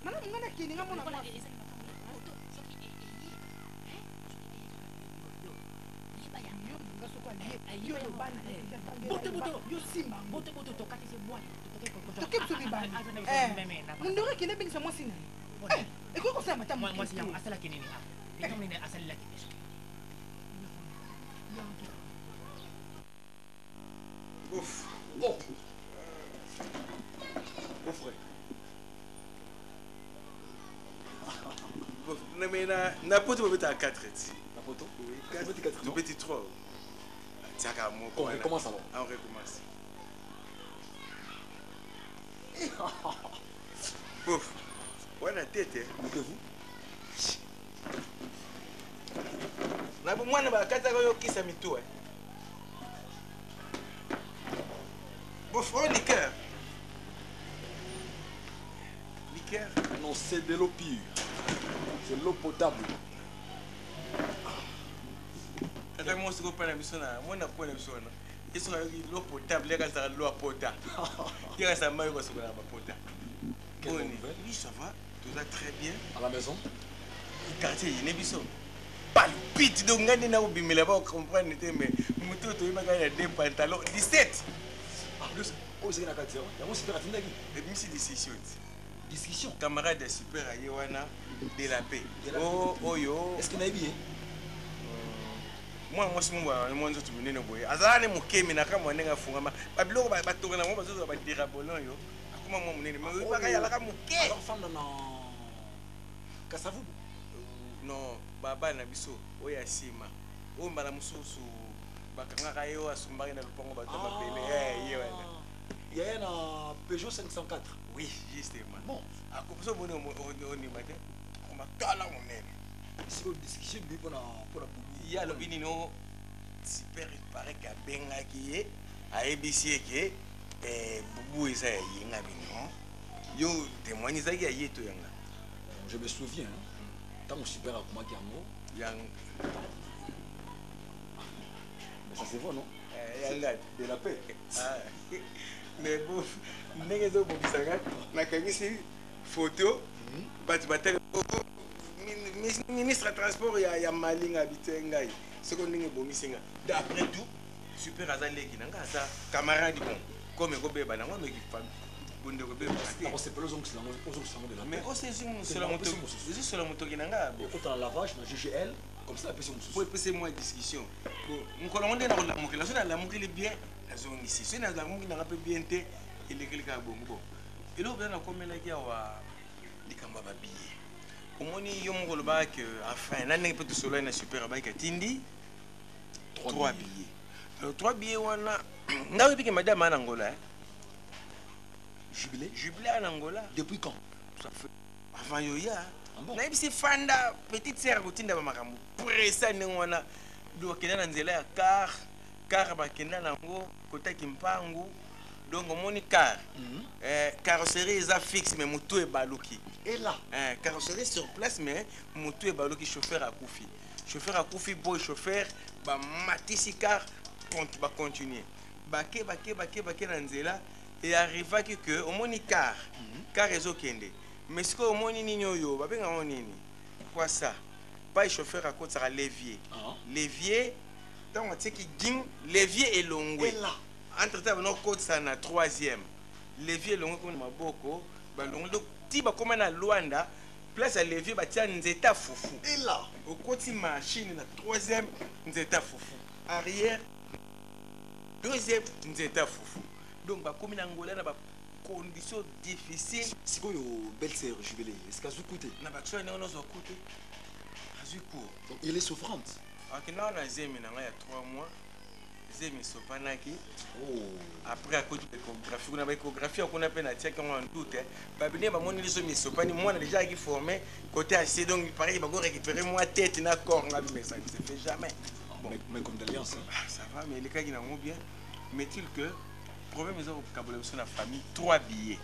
Mana ngana kini ngamo na. Boto tokati se boy. Toke psubi bani. Mundore kine bingisa mwasi na. Eko ko sama tamu. Mwasi yangu asala kinini hapo. Ndio mimi asala la kitu. Ouf. Oh. Mon frère. Mais na poto bobeta à 4 ici. Na poto? Oui. 4. Tu petit 3. On recommence alors. On recommence. Ouf. On a tête. Moquez-vous. Na bo mwana ba kata ko kisa mitu Ouf, oh liqueur. Liqueur? Non, c'est de l'eau pure. C'est l'eau potable. Kaka mo siko pana bisona, mo na pona bisona. Isso é l'eau potable, les gars l'eau potable. Il reste à maille quoi sur la potable. Oui, ça va, tout va très bien. À la maison? Le quartier, il est biso. Palpite donc ngani na ubimela ba comprendre mais mutoto ima gana des pantalons 17. En plus, oh c'est na quartier. Il y a mon super atindaki. Et même si discussion. Discussion. Camarade de super ayewana de la paix. Oh yo. Est-ce qu'il a bien? Moi je suis moi nzoto minene boye. Azana ne mukemi na kama ndenga fungama. Ba biloko ba tokana mo bazozo ba dirabolon yo. Akuma mo munene mais ba kaya la kama muke. Alors femme dans Kasavu. Non, baba na biso oya sima. O mbala mususu bakanga yo asumbaki na lupango bato mapele. Ye wana. Il y a un Peugeot 504. Oui, justement. Bon, à cause de mon matin, on m'a calé mon nez. C'est une discussion pour la il y a le binino super il paraît qu'à Benga qui est à ABC qui est Boubou et ça y est un yo témoigne ça qui a y est tout yanga. Je me souviens, tant mon super comment qui yang. Mais ça c'est vrai non? Yanga de la paix. Mais bon, n'est-ce pas pour ça na kangisi photo batibate ministre transport ya malinga habité ngai soko ndenge bomisinga d'après tout super azali ki nanga za camarade bon comme ko beba na ngome ki fam bonde ko beba on c'est pas les ongles de la mais on c'est la moto c'est la moto ki nanga autant lavage na GGL comme ça après c'est moi discussion bon mon colonne na la mokela so na la mokeli bien azong ici so na la mokeli na peu bien té il est quelque bongo bon et là on a comme la kia wa likamba ba billet omoni yo moko loba que enfin na ndenge pe to solo na super bike tindi 3 billets. Alors 3 billets wana nga wi pike madame en Angola jubilé en Angola depuis quand? Ça fait avant yo ya na bisi fanda petite sœur kotinda ba makambo pressa ndenge wana do kena na nzela ya car ba kena nango kota kimpangu Donc au moni car carrosserie est fixe mais moto est baluki. Et là carrosserie sur place mais moto est baluki chauffeur à Koufi. Chauffeur à Koufi boy chauffeur ba matisi car compte ba continuer. Baké na nzela et arriva que au moni car ezo kende. Mais ce que au moni nino yo ba benga nini. Quoi ça? Pas chauffeur à côté ça levier. Levier donc on sait qui ging levier et longue. Entre temps on côté ça na troisième. Levier longue comme maboko ba longue donc ti ba comme na Luanda place à levier ba tia nzeta fufu. Et là au côté machine na troisième nzeta fufu. Arrière deuxième nzeta fufu. Donc ba comme na ngola na ba conditions difficiles. C'est quoi yo belle sœur jubilée? Est-ce qu'elle a coûté? Na ba choix na zo coûté. Donc il est souffrante. Ok, non, on a zémi il y a 3 mois. Zémi sopanaki. Après à cause de l'échographie, on a l'échographie, on a peine à tirer quand on doute. Babine, ma mon ils sont sopani, moi on a déjà qui formé côté assez donc il paraît qu'il va récupérer moi tête na corps là mais ça ne se fait jamais. Bon, mais condoléances. Ça va mais les cas qui n'ont bien. Mais-il que problème ils ont vocabulaire sur la famille 3 billets.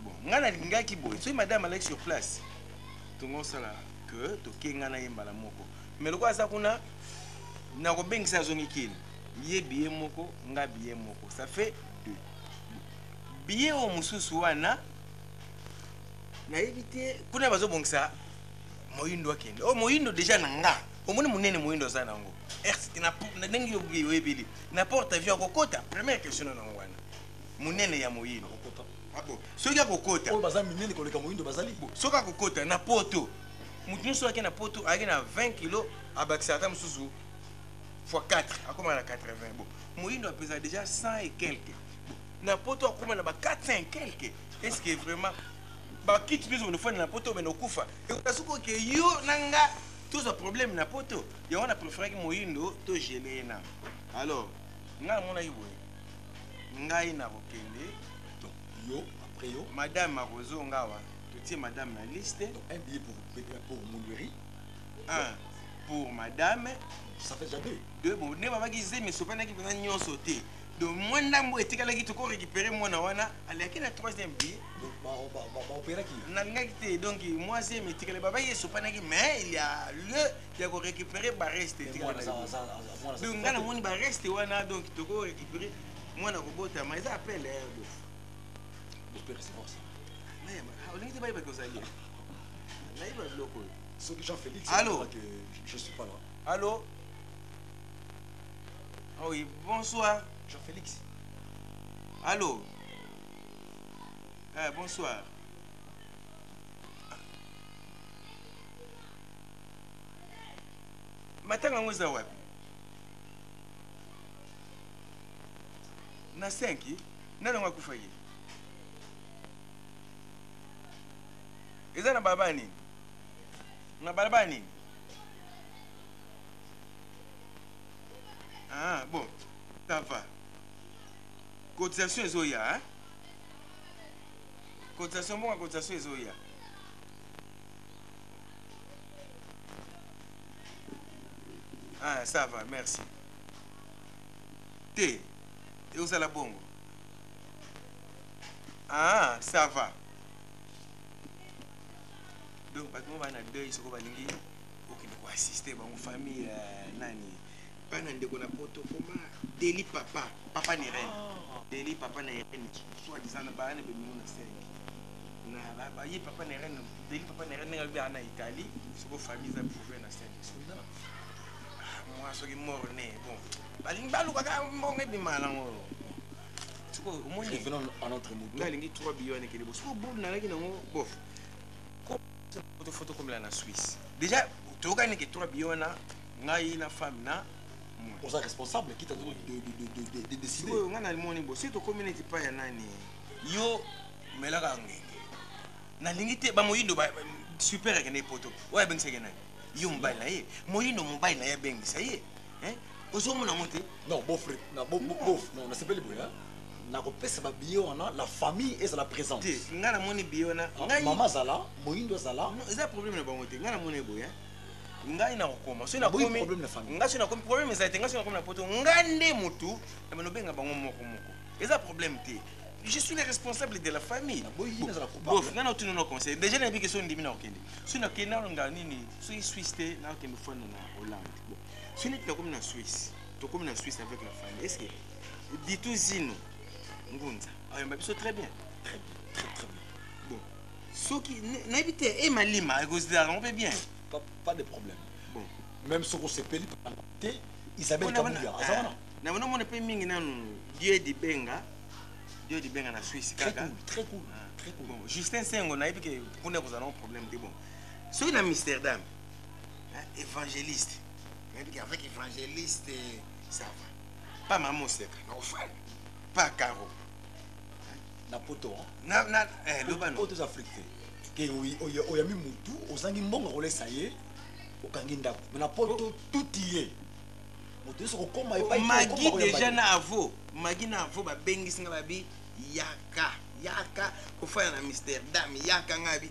Bon, ngana linga ki boy. So madame Alex sur place. Tout le monde ça là. Que tokenga na yembala moko mais lokwa za kuna na ko bengisa zoni kini ye biye moko nga biye moko ça fait 2 biye o mususu wana na éviter kuna bazo bongisa moyindo akende o moyindo déjà na nga o moni munene moyindo za nango na ndengi yo biye ebili na porte avion kokota première question na ngwana munene ya moyindo kokota abo soki kokota o baza minene koleka moyindo bazali bo soka kokota na poto mutu so akena poto akena 20 kg abakisata mususu fois 4 akoma na 80 bon moyindo apesa déjà 100 et quelques bon na poto akoma na ba 400 et quelques est-ce que vraiment ba kit biso on fait na poto mais no kufa et utasuko ke yo nanga tout ce problème na poto ya on a préféré que moyindo to geler na alors nga mona yibo ngai na kokende donc yo après yo madame Marozo ngawa tu madame la liste. Donc un billet pour Mouloueri. Un pour madame. Ça fait déjà 2. 2 bon, ne va pas dire mais sopana qui peut n'y sauter. Donc moi ndambo etika la qui te récupérer moi na wana, aller à la troisième billet. Donc ba opérer qui. Na ngakité donc moi c'est mais etika le baba y sopana qui mais il y a lieu de récupérer ba reste etika. Donc ngana moni ba reste wana donc te récupérer moi na kobota mais ça appelle Vous pouvez recevoir ça. Ceux que Jean-Félix, allô? Que je ne suis pas là. Allô? Ah oui, bonsoir. Jean-Félix. Allô? Bonsoir. Matanga ngoza wapi? Na 5 nani ngakufa yi? Eza na baba nini? Na baba nini? Ah, bon. Ça va. Cotisation ezoya, hein? Cotisation bon, cotisation ezoya. Ah, ça va, merci. Té. Et où ça la bongo? Ah, ça va. Donc, parce que moi, je suis en train de assister à ma famille. Pas dans le poto, comment Deli papa, papa n'est rien. Deli papa n'est rien. Soit disant, na ba na be mona 5. Na ba yi papa n'est rien. Deli papa n'est rien en Italie. Sur famille ça pouvait na 5. Moi, ce qui mort né. Bon. Ba limba lu ka mo ngi malango. Tuko mo ni venons en notre mot. Na lingi 3 billions ke bo. So bo na la ki na ngo bof. Photo comme là en Suisse. Déjà, tu as gagné 3 billions na ngai na femme na. On est responsable qui t'a donné de décider. On a le monde beau. Si tu communauté pas ya nani. Yo melaka ngenge. Na lingite ba moyindo ba super avec les potos. Ouais ben c'est gagné. Yo mobile na ye. Moyindo mobile na ya ben ça y est. Hein? Ozo mona monter. Non, beau frère. Non, beau. Non, on a pas le bruit hein. Na kopesa ba billet wana la famille est la présente. Nga na moni billet wana. Maman zala, moyindo zala. Non, c'est un problème na ba monter. Nga na moni boy hein. Nga ina kokoma. So na komi problème na famille. Nga so na komi problème ça nga so na komi na poto. Nga nde mutu na manobenga bango moko moko. Eza problème te. je suis le responsable de la famille. Bof, non, tu n'as conseil. Déjà, il y a des questions de Dimina Okende. Si on a Kenya, on a Nini, si on Suisse, on a Kenya, on a Hollande. Si on est comme en Suisse, tu es comme en Suisse avec la famille. Est-ce que dis-tu Zino, Ngunza, ah, il m'a très bien, très bien. Bon, ceux qui n'habitent et Malima, on peut bien. Pas de problème. Bon, même si on se paye, Isabelle Kabouya, na wana mona pe mingi nanu Dieu di benga na Suisse kaka très cool. Bon, Justin Sengo na yebi ke kuna ko un problème de bon. So na Amsterdam, évangéliste. Yebi ke avec évangéliste ça va. Pas maman seka, na ofal. Pas caro. Na poto. Na lobano. Poto africain. Ke oyami mutu, ozangi mbongo kolesa ye, okangi ndako. Na poto tout y est. Magi déjà na avo, Magi na avo ba bengi singa babi yaka ko fa na Amsterdam yaka ngabi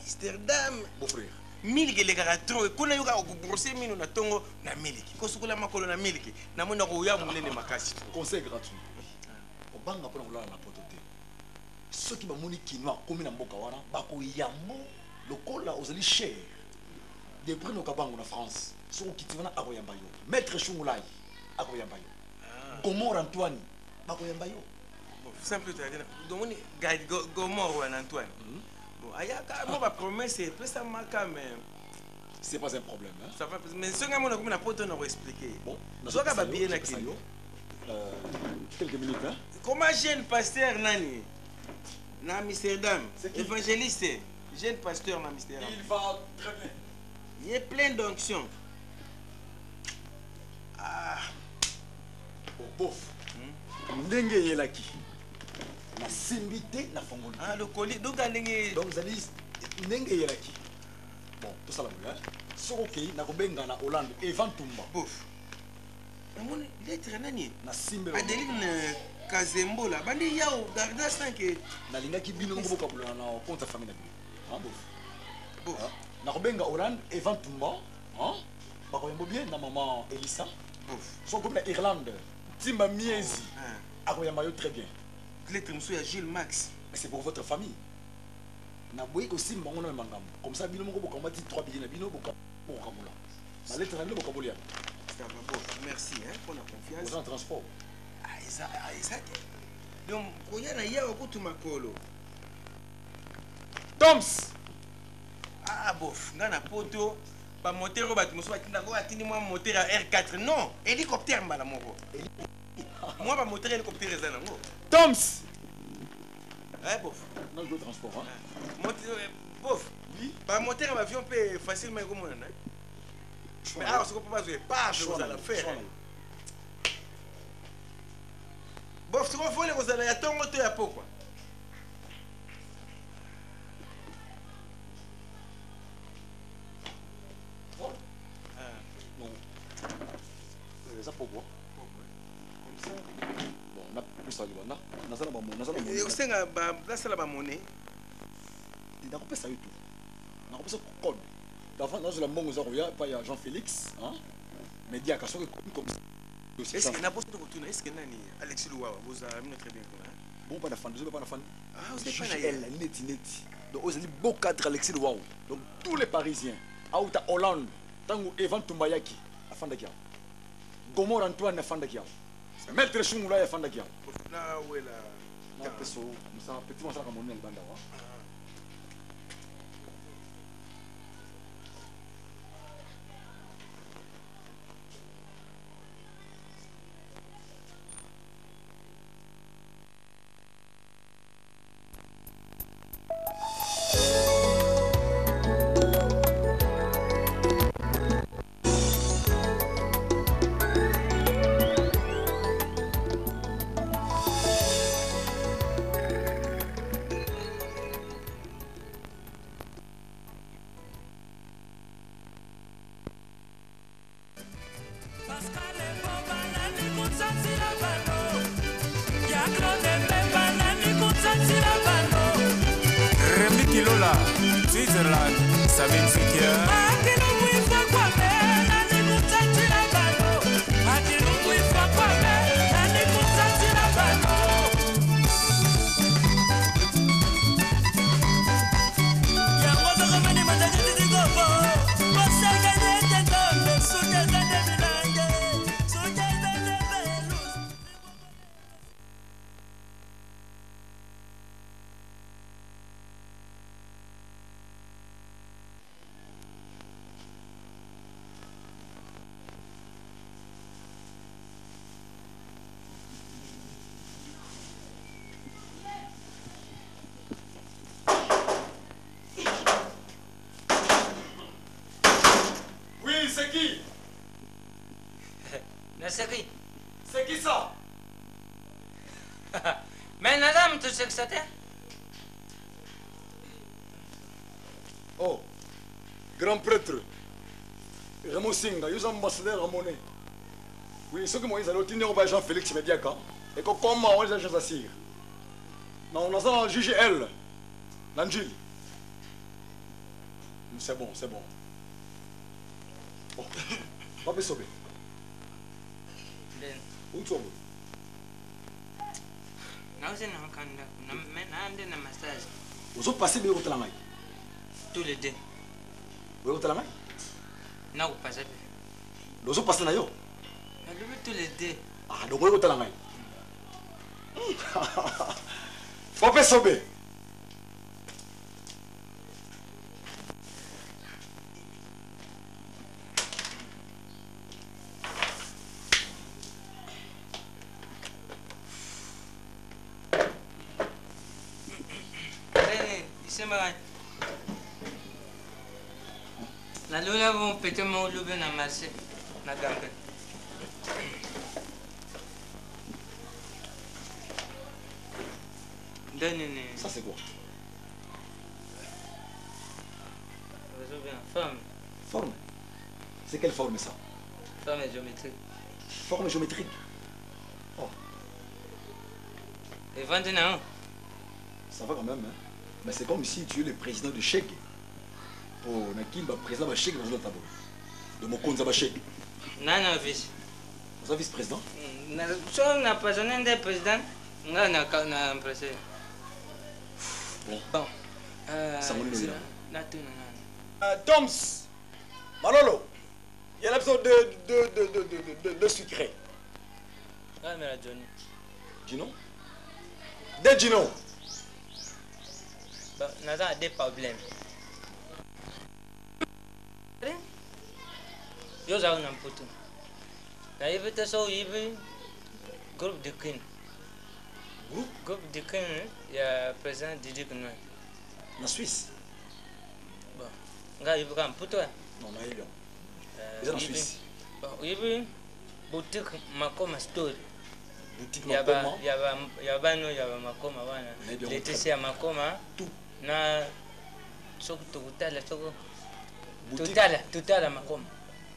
Amsterdam beau frère miliki le kaka trop kuna yoka ko brosser mino na tongo na miliki ko sukula makolo na miliki na mona ko ya munene makasi conseil gratuit obanga pona kolala na potote ceux qui ba moni kinwa komi na mboka wana ba ko yambo lokola ozali cher des prix no kabango na France. So kitivana akoyamba yo maître Chungulai akoyamba yo Gomor Antoine akoyamba yo simple domoni Gomor Antoine bon ayaka mo ba promesse peut ça marquer mais c'est pas un problème hein ça va mais ce nga mona comme na poto na expliquer bon soka ba bien na kini quelques minutes hein comment jeune pasteur nani na Amsterdam évangéliste jeune pasteur na Amsterdam il va très bien il est plein d'onction. Ah, oh, bof. Ndenge yelaki. Na simbité na fongoli. Ah, le colis, donc ndenge. Donc zali ndenge yelaki. Bon, tout ça là, hein. Soroki na kobenga na Hollande Evan Tumba. Bof. Na moni lettre nani? Na simbe. Adeline Kazembo là, bandi yao garda 5 na lingaki bino ngo boka na compte famille na bino. Ah bof. Bof. Na kobenga Hollande Evan Tumba, hein? Bakoyembo bien na maman Elisa. So comme la Irlande, Timba Miezi, akoyamba yo très bien. Lettre monsieur Gilles Max. C'est pour votre famille. Na boyi ko simba ngona mangam. Comme ça bino moko bokamba 3 billets na bino boka bokamula. Na lettre na bino bokamula. Ça va bon. Merci hein pour la confiance. Vous en transport. Ah ça donc koya na ya okutu makolo. Toms. Ah bof, ngana poto. Ba moteur ba timoso batinda ko atindi moi moteur à R4 non hélicoptère mbala moko moi ba moteur hélicoptère ezana ngo Toms bof non je transport hein moteur bof oui ba moteur ba avion peut facilement comme on mais alors ce qu'on peut pas jouer pas chose à la faire bof tu faut les kozala ya tongo to ya pokwa ça pourquoi comme ça bon on a plus ça là na ça et au senga ba ça ba monnaie il n'a pas ça du tout n'a pas ça code d'avant dans la mbongo za roya pas ya Jean-Félix hein mais dia ka soki comme ça est-ce que n'a pas de retour est-ce que nani Alexis Louawa vous a amené très bien comment bon pas de fan pas de fan ah vous êtes pas là elle net donc vous allez beau cadre Alexis Louawa donc tous les parisiens à Hollande tango Evan Tumbayaki afanda kia Gomor Antoine afanda kia maître Chungula afanda kia là où est là na peso musa petit monsala comme on est banda wa Switzerland, Sabine Fikia. c'est qui? C'est qui? C'est qui ça? Mais madame, tu sais que c'était? Oh, grand prêtre. Raymond Singa, il y a un ambassadeur Ramoné. Oui, ce que moi, ils allaient tenir au Jean-Félix Mediaka. Et comment on les a déjà assir? Non, on a jugé elle. L'Angile. C'est bon, c'est bon. Bon, pas sauver. Où tu es? Vous avez passé de l'autre langue? Tous les deux. Vous avez l'autre langue? Non, vous passez. Vous avez passé d'ailleurs? Tous les deux. Ah, donc vous avez l'autre langue? Faut pas sauver. La lula vont péter mon loup dans le marché. La gambe. Ça c'est quoi? Forme. Forme? C'est quelle forme ça? Forme géométrique. Forme géométrique? Oh. Et maintenant? Ça va quand même, hein? Mais c'est comme si tu es le président du chèque. Oh, Nakil, le président du chèque dans le tableau. De mon compte, ça va chèque. Non, non, vice. Vous êtes vice-président? Si on n'a pas besoin d'un président, on a un président. Bon. Ça m'a dit. Toms, Malolo, il y a l'épisode de sucré. Ah, mais la Johnny. Gino? De Gino. Bon, on a des problèmes. Yo, j'ai un peu tout. Là, il veut te sauver. Groupe de Kin. Groupe de Kin, il y a président Didi Kounoua. En Suisse? Bon, regarde, il veut un peu toi. Non, non, il est en Suisse. Bon, il veut boutique Makoma Store. Boutique Makoma? Il y a Makoma, Laetitia Makoma. Tout. Na soko Total Makoma.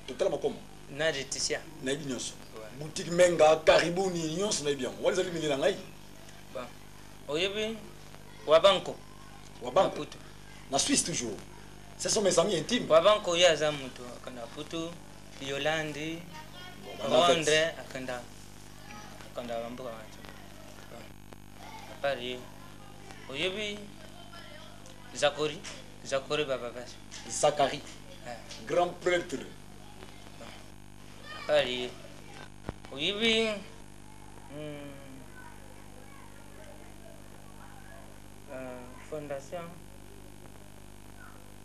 Total Makoma. Na Laetitia. Na Nyonso. Boutique Menga, Caribou, Nyonso, na bien. On les a mis dans la Bon. Oyebi Wabanko. Wabanko. Na Suisse toujours. Ce sont mes amis intimes. Wabanko yaza mutu akanda Putu, Yolandi, Rondre akanda Wambuka watu. Apari. Oyebi Zakori Baba Bash. Zachary. Grand prêtre. Apari. Oyebi Fondation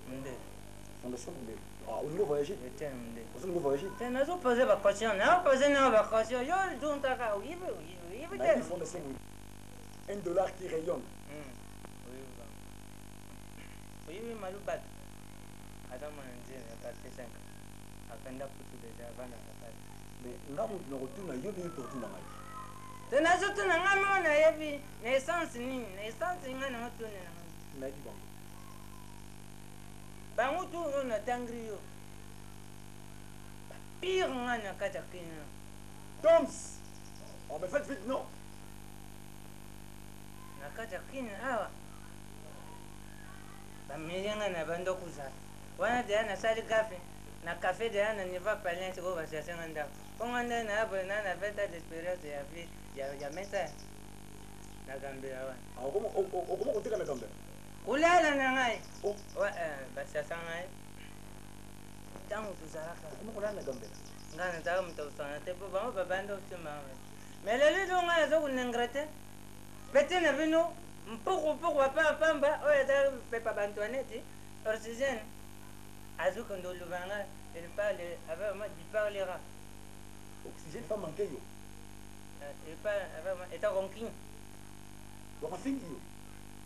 Mende. Fondation Mende. Ah, vous voulez voyager? Vous voulez voyager? Tu n'as pas posé ma question. Tu n'as pas posé ma question. Yo, le don ta ka. Oui. La fondation Mende. $1 qui rayonne. Oui, Maloubat. Adam Manzi, il y a 45. Akanda Putu déjà avant la capade. Mais là, on retourne à Yobi pour tout le monde. Tu n'as pas tout le monde à Yabi. Naissance, naissance, il y a un autre. Bangutu, on a tangrio. Pire, on a Katakina. Toms! On me fait vite, non? Nakatakina, ah. Bamilianga na bando kuza. Wana de ana sali café. Na café de ana ne va pas aller sur va chercher un Konganda na abo na veta d'espérance ya vie. Ya meta. Na Gambia wa. Ah, comment on dit na Gambia? Kulala na ngai. Oh, wa basa sangai. Tangu tuzaraka. Comment kulala na Gambia? Ngana taga mtawsana te baba babando sima. Melele donga zo kunengrete. Betena bino mpoko pa pamba oya ta pepa bantuaneti oxygène azuko ndolubanga il parle avec moi il parlera oxygène pas manquer yo il parle avec moi eta ronkin ronkin yo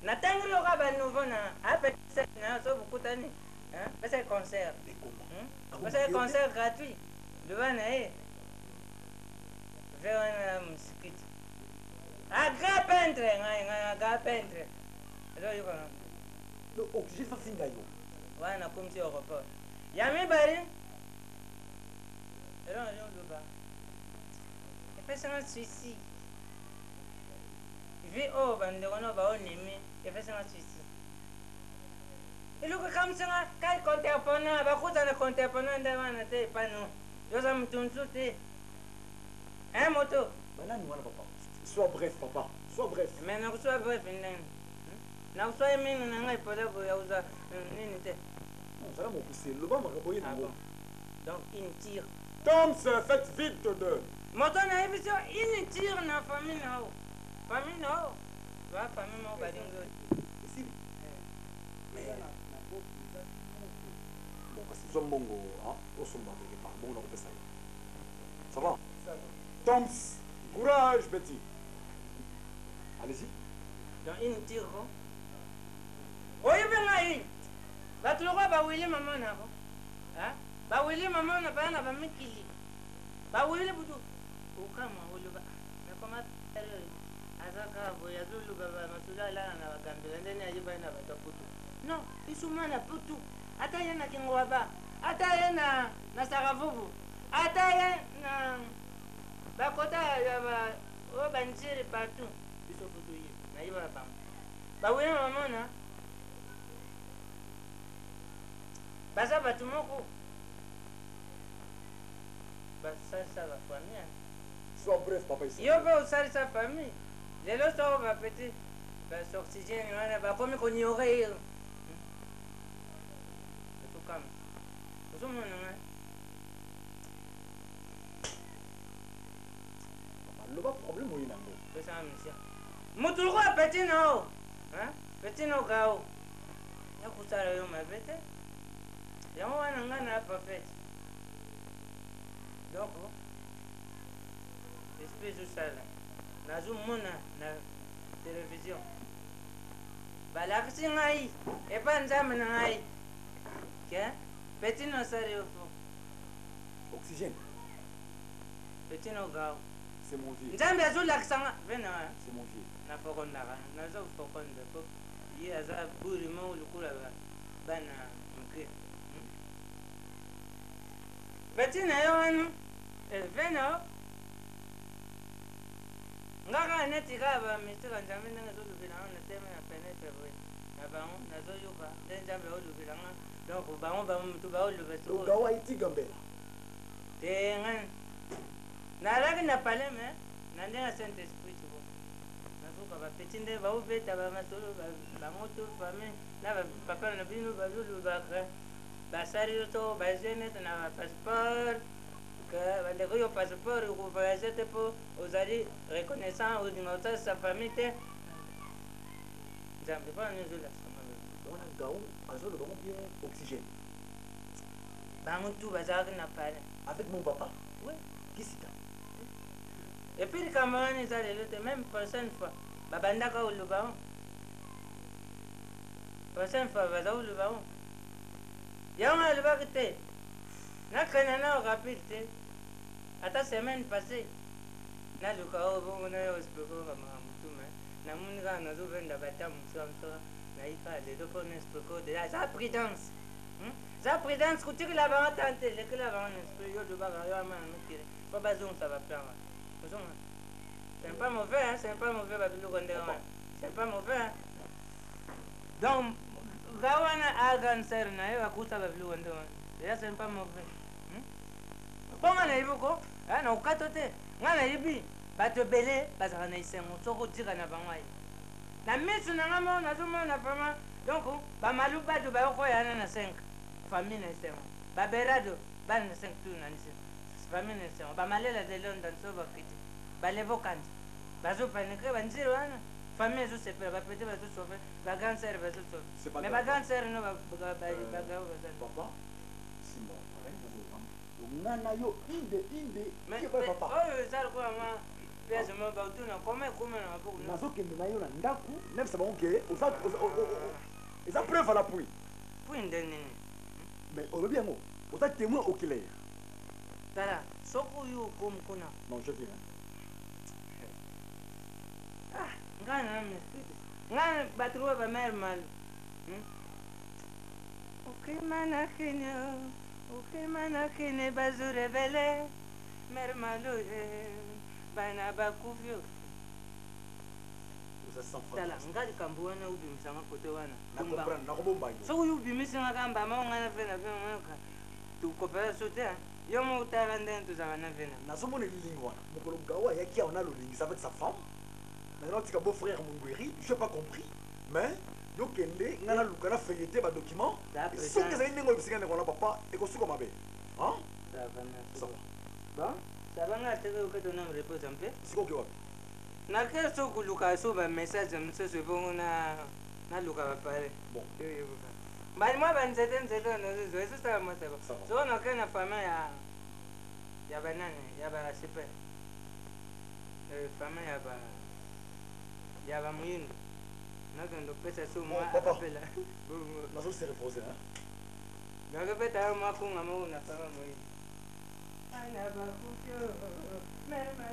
natangiro ka ba novona apeta na so bukutani C'est un concert. C'est un concert gratuit. Devant naïe. Vers un musique. Un grand peintre, un grand peintre. Le oxygène fa finga yo. Wana comme si au repos. Yami bari. Et là on le bas. Et fait ça suicide. Il vit au bande on va on aimer. Et fait ça suicide. Et le comme ça kai contemporain ba kuta na contemporain ndavana te pano. Yo ça me tourne tout te. Hein moto. Banani wana papa. Sois bref papa. Sois bref. Mais non sois bref ndani. Na uswa mimi na ngai pole ko yauza nini te. Non, ça là mon poussé. Le bas m'a repoyé dans l'eau. Donc il tire. Tom, c'est fait vite de. Moto na émission il tire na famille na o. Famille na o. Va famille mo balingo. Ici. Mais bon, parce que son bongo, hein, au sommet quelque part. Bon, on a fait ça. Ça va? Tom, courage, petit. Allez-y. Donc il tire. Oye bengai. Batuloko ba wili mama nabo. Ha? Ba wili mama na bana ba mikili. Ba wili budu. Ukama uluba. Na kama tare. Azaka boya zulu baba masula la na bagambela ndeni ayiba na batafutu. No, isumana putu. Ata yena kingwaba. Ata yena na saravubu. Ata yena bakota ya ba o banjiri partout. Biso putu yi. Na yiba bam. Ba wili mama na Basa batu moko. Basa sa la famille. Sois bref, papa ici. Yo ba usari sa famille. Les lots sont va péter. Bas oxygène wana ba comme qu'on y aurait. C'est tout comme. Nous sommes non. Le pas problème au inango. C'est ça monsieur. Mutulko petit no. Hein? Petit no gao. Ya kusara yo mabete. Yango wana nga na parfait. Donc, esprit de salle. Nazu mona na télévision. Balakisi ngai. Et pas nzame na ngai. Ke? Petit no sari ofo. Oxygène. Petit no gao. C'est mon vieux. Nzambe azolakisa nga. Vena. C'est mon vieux. Na fokondaka. Nazo fokonda po. Yi aza buri mo lukula bana mke. Betina yo anu vena ngaka neti kaba misika njambe nanga zo lubila na tema na penetre boy na bango na zo yuka njambe o lubila nga donc bango ba mtu ba o lubeso ga wa iti gambela tengan na lagi na paleme na ndenga saint esprit bo na zo ka ba petinde ba o beta ba masolo ba moto famille na ba papa na bino ba zo lubaka basari to bazene na passeport que bandeko yo passeport ko voyager te po ozali reconnaissant au dinota sa famille te jambe pas nous là on a gao azo le bon bien oxygène bango tout bazar na parler avec mon papa oui qui c'est et puis camarade ils allaient le même prochaine fois babanda ka le baon prochaine fois bazao le baon Yama le bagate. Na kanana rapide. Ata semaine passée. Na lukao bongo na yo speko ba mamutu me. Na munga na zo venda bata musamso na ifa de do pone speko de la prudence. Za prudence ko tiki la ba tante le que la ba on speko de ba yo ma no kire. Pas besoin ça va prendre. C'est pas mauvais hein, c'est pas mauvais ba bilu konde. C'est pas mauvais. Hein? Donc Gawana aganser na yo akuta ba blu ndo. Ya c'est pas mauvais. Bonga na iboko, na ukatote. Ngana ibi bato belé bazana isengo soko dira na bangwai. Na misu na ngamo na zomo na fama. Donc ba malu bato ba ko yana na 5. Famille na isengo. Ba berado ba na 5 tu na nisi. Famille na isengo. Ba malela de London so ba kiti. Ba levokant. Ba zo panike ba nziro wana. Famille je sais pas, va peut-être va tout sauver, va grande sœur va tout sauver. Mais ma grande sœur non va papa, c'est bon. Donc nana yo inde. Mais papa. Oh, ça quoi moi. Bien je me bats tout na comment na beaucoup. Nazo kende na yo na ndaku, même ça va OK. Ça preuve à l'appui. Puis ndeni. Mais on veut bien, on t'a témoin oculaire. Tala, soko yo comme kuna. Non, je viens. Ah, ngana messite. Ngana batruwa ba mer mal. Ok manakine bazure bele. Mer malu bana bakuvyo. Tala, ngadi kambuana ubimisanga kote wana. Nakomba. Soko yo ubimisanga kamba ma ngana fena fena. Tu kopera sote. Yo mo utala ndento za na vena. Nazomona lingwa. Mokolo gawa yaki on a le lingis avec sa femme. Maintenant tu as beau frère Mungweri, je n'ai pas compris. Mais yo kende ngana lukana feuilleter ba document. Si que ça ndingo bisika ne kona papa et ko suko mabe. Hein? Ça va na. Ça va. Bon, ça va na teke ko tona repose un peu. Suko ke wapi? Na ke so ku luka so ba message mse so bongo na luka ba pare. Bon. Bali moi ban nzete no zo eso ça moi ça va. So na ke na famille ya banane, ya ba super. Famille ya ba muyindu. Nakendo pesa so moi apela. Nazo se reposer hein. Nakapeta makunga mo na fama muyindu. Ana ba kufyo. Mama.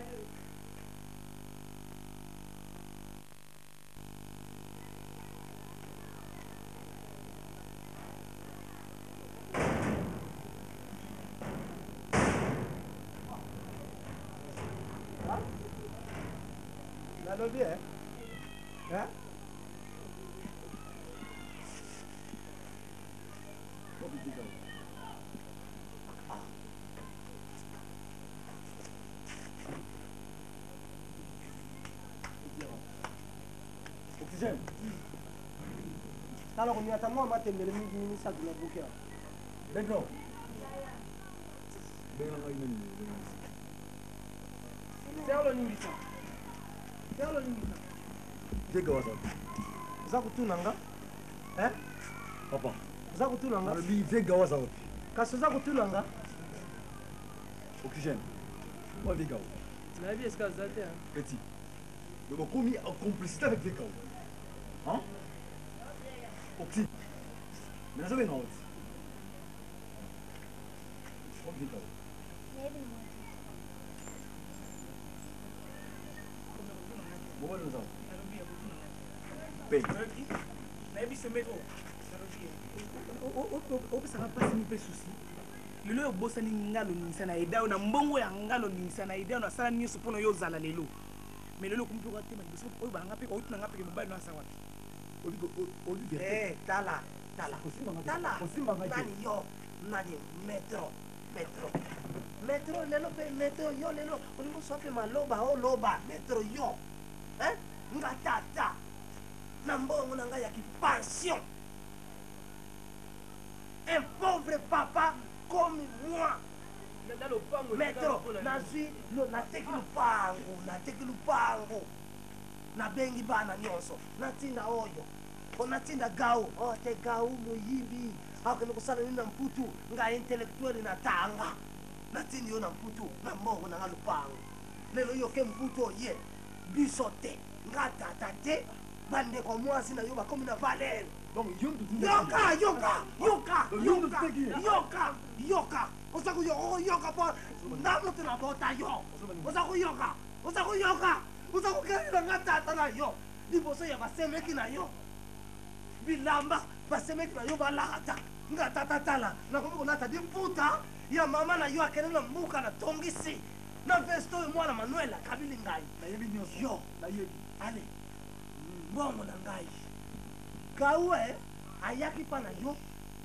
Nalobi hein? Hein? Oxygène. Alors on y attend moi matembele mingi sa tuna bukia. D'accord. Benga ine. Serlo ningisa. Serlo ningisa. Dega waza. Za kutunanga? Eh? Papa. Za kutunanga? Bi dega waza. Kaso za kutunanga? Oxygène. Moi dega. La vie est-ce que ça t'est? Petit. Donc on commis en complicité avec Vekao. Hein? Oxy. Mais ça va non. Vekao. Bon, nous avons. Paye. nayebi se metro opesaka mpasi mipe susi lelo oyo obosani ngalo ningisa na eda oyo na mbongo ya ngalo ningisa na eda oyo nasala nyonso mpona oyo ozala lelo me lelo okomi mpe okatema liboso oyo balanga mpe kauti nanga mpeke mobali no asa wapi nani yo nani metro lelo mpe metro yo lelo olingo swa mpe maloba oloba metro yo nga tata na mbongo na ngai ya kipension un pauvre papa comme moi metro nazwi nateki lupango nabengi bana nyonso natinda oyo natinda gau te gau moyibi akende kosala nini na mputu ngai intellectuel natanga natindi yo na mputu na mbongo na nga lupango lelo yo ke mputu oye biso te nga tata te bandeko mwasi na yo bakomi na valere yoka oza koyoka mpo na moto na bota yo oza kokelila nga tata na yo liboso ya basemeki na yo bilamba basemeki na yo balata nga tata tala nakomi kolata di mputa ya mama na yo akende na mbuka na tongisi na veste oyo mwana manuel akabili ngai yo ale mbongo na ngai kaue ayaki mpa na yo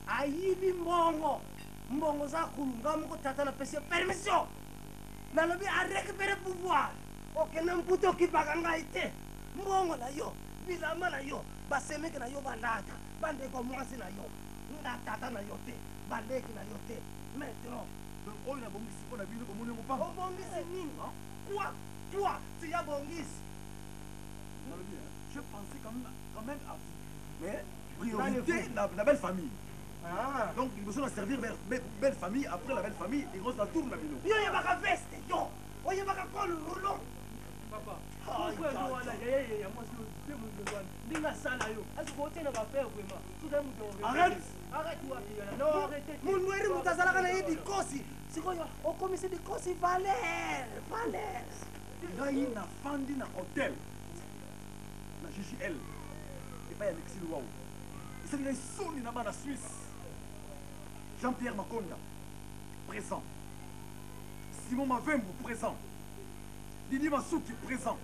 ayibi mbongo za kulunga moko tata na pesi permission nalobi arécupere pouvoir okende mputa okipaka ngai te mbongo na yo bilamba na yo basemeki na yo balata bandeko mwasi na yo nga tata na yo te baleki na yo te maintenant oyo nabongisi mpo na bino bomoni yango pamba obongisi nini toi tu ya bongisi je pensais quand même à vous mais priorité la belle famille donc il besoin de servir belle famille après la belle famille il rose la tour na bino yo yebaka veste yo oyebaka kolulo Papa. Arrête. Munweri mutazalaka na ye dikosi. Sikoyo okomisi dikosi Valer. Ngai nafandi na hotel. Na GGL. Epai ya Alexis Luau. Esali ngai soni na bana Suisse. Jean-Pierre Makonda, présent. Simon Mavembo, présent. Didier Masuki, présent.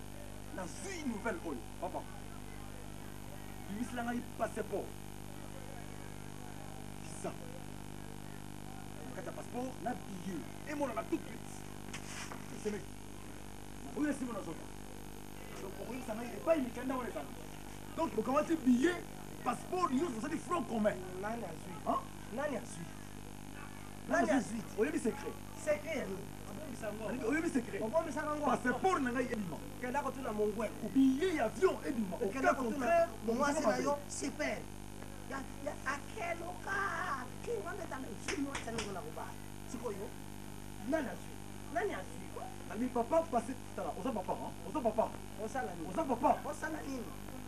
La une nouvelle oil. Papa. Il mis là passeport. Visa. Quand tu as passeport, tu as billet. Et moi, on a tout de suite. C'est mec. Oui, c'est mon azota. Donc, pour lui, ça n'a pas une canne dans les années. Donc, pour commencer billet, passeport, nous avons des francs communs. Nani a suite. Hein? Nani a suite. Nani a suite. On a mis secret. Secret. On a mis secret. Passeport, on a mis évidemment. Kenda ko tuna mongwe. Billet avion évidemment. Au cas contraire, moi c'est là super. Ya akelo ka. Ki wanda tana chimo tsana ngona kuba. Sikoyo. Nani a suite. Nani a suite. Nani papa passé tout à l'heure. Osa papa, hein? Osa papa. Osala nini? Osa papa. Osala nini?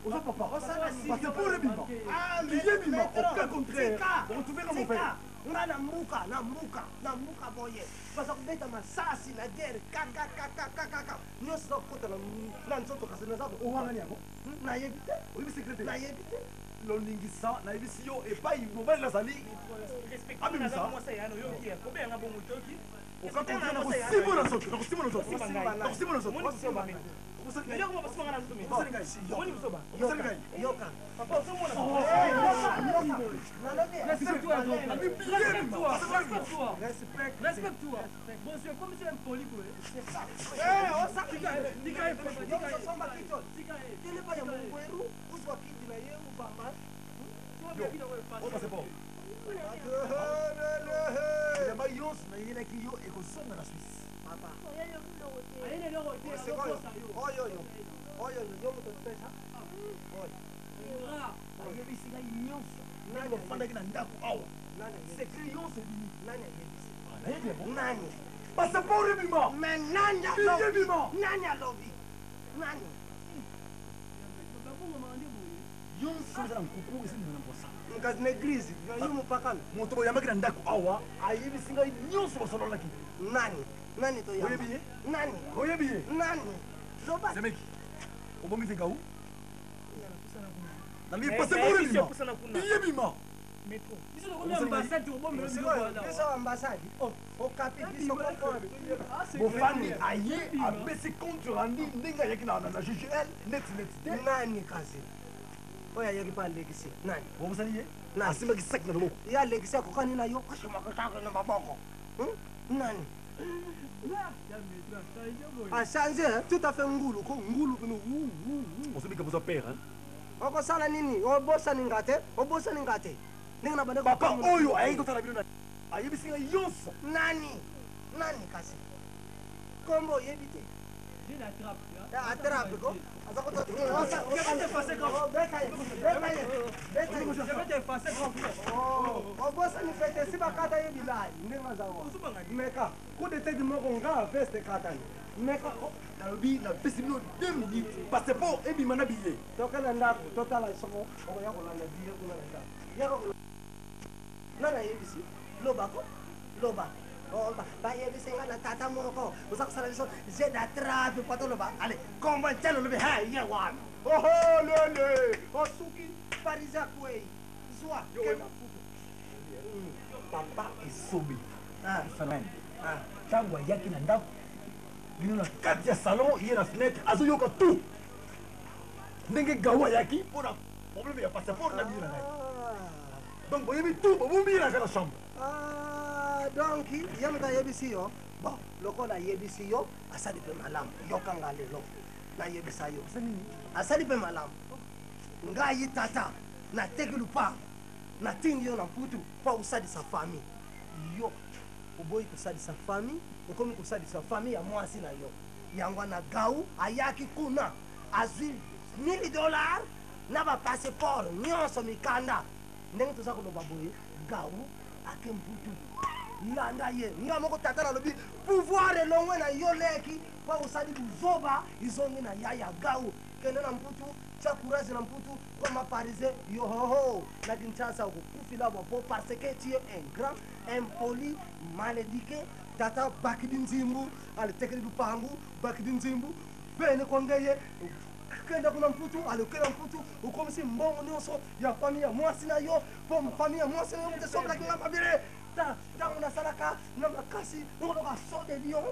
Osa papa. Osala nini? Passeport évidemment. Ah, billet évidemment. Au cas contraire, on retrouve dans mon père. Nga na mbuka boye baza kubeta masasi na guerre kaka nyonso za kokota na nzoto kasi naza owangani yango nayebi te oyebi secret te nayebi te lolingisa nayebisi yo epai mobali nazali abimisa okakontina nakosimba na soki nakosimba na soki nakosimba na soki yoka Respecte-toi. Bon, c'est comme si un poli. Nani? Passeport évidemment. Mais nani évidemment. Nani alobi? Nani? Nkazi na église, na yumu pakana. Moto boyamaki na ndako awa, ayebisi ngai nyonso basololaki. Nani? Nani to yamba? Oyebi ye? Nani? Oyebi ye? Nani? Zoba. Semeki. Obongi fika où? Na mi passeport évidemment. Billet bima. Métro. Biso ko ambassade to bombe le biso ambassade. O capi biso ko. Bofani aye abesi compte rendu ndinga yaki na GGL net. Nani kazi? Oya yaki pa legisi. Nani? Bobusani ye? Na simba ki sek na loboko. Ya legisi ko kanina yo ashima ko taka na maboko. Nani? A changé tout à fait ngulu ko ngulu no. On se dit que vous père hein. Oko sala nini? Obosa ningate? Obosa ningate? Ninga na bana papa oyo ayi ko tala bino na. Ayebisi ngai yonso. Nani? Nani kasi? Kombo yebite. Je l'attrape. Attrape ko? Azako to. Je vais te passer grand. Je vais te passer grand. Oh, obosa ni fete siba kata yebilai. Ninga zawo. Meka, ko de tete moko nga veste kata ni. Meka nalobi na pesi bino 2 minutes passeport ebima na billet tokela ndako totala soko okoya kolanda billet kuna na ndako yako nana yebisi lobako loba bayebisi nga na tata moko oza kosala biso je d'attrape pato loba ale kombo ntelo lobi ha ye wana oho lele osuki parisa kwei zwa kema papa esobe semaine ntango ayaki na ndako bino na kati ya salon ye na fenêtre azoyoka tout ndenge gawa ayaki mpona problème ya passeport na bino na ngai donc boyebi tout bobombi na kati na chambre donc ye moto ayebisi yo bon lokola ayebisi yo asali mpe malamu yokanga lelo nayebisa yo asali mpe malamu ngai tata nateki lupango natindi yo na mputu mpo osalisa famille yo oboyi kosalisa famille okomi kosalisa famille ya mwasi na yo yango na gau ayaki kuna azwi $1000 na bapasseport nyonso mikanda ndenge toza koloba boye gau ake mputu landa ye nga moko tata na lobi pouvoir elongwe na yo leki po osali buzoba izongi na yaya gau kende na mputu tia courage na mputu comme parisien yo hoho na Kinshasa okufila bopo parce que tu es un grand impoli mal éduqué tata bakidi nzimbu ale tekeli lupangu bakidi nzimbu bene kongeye kenda kuna mputu alokela mputu ukomisi mbongo nyonso ya famille mwasi na yo po famille mwasi na yo mte soka kinga mabire ta una salaka na makasi ngoka so de lion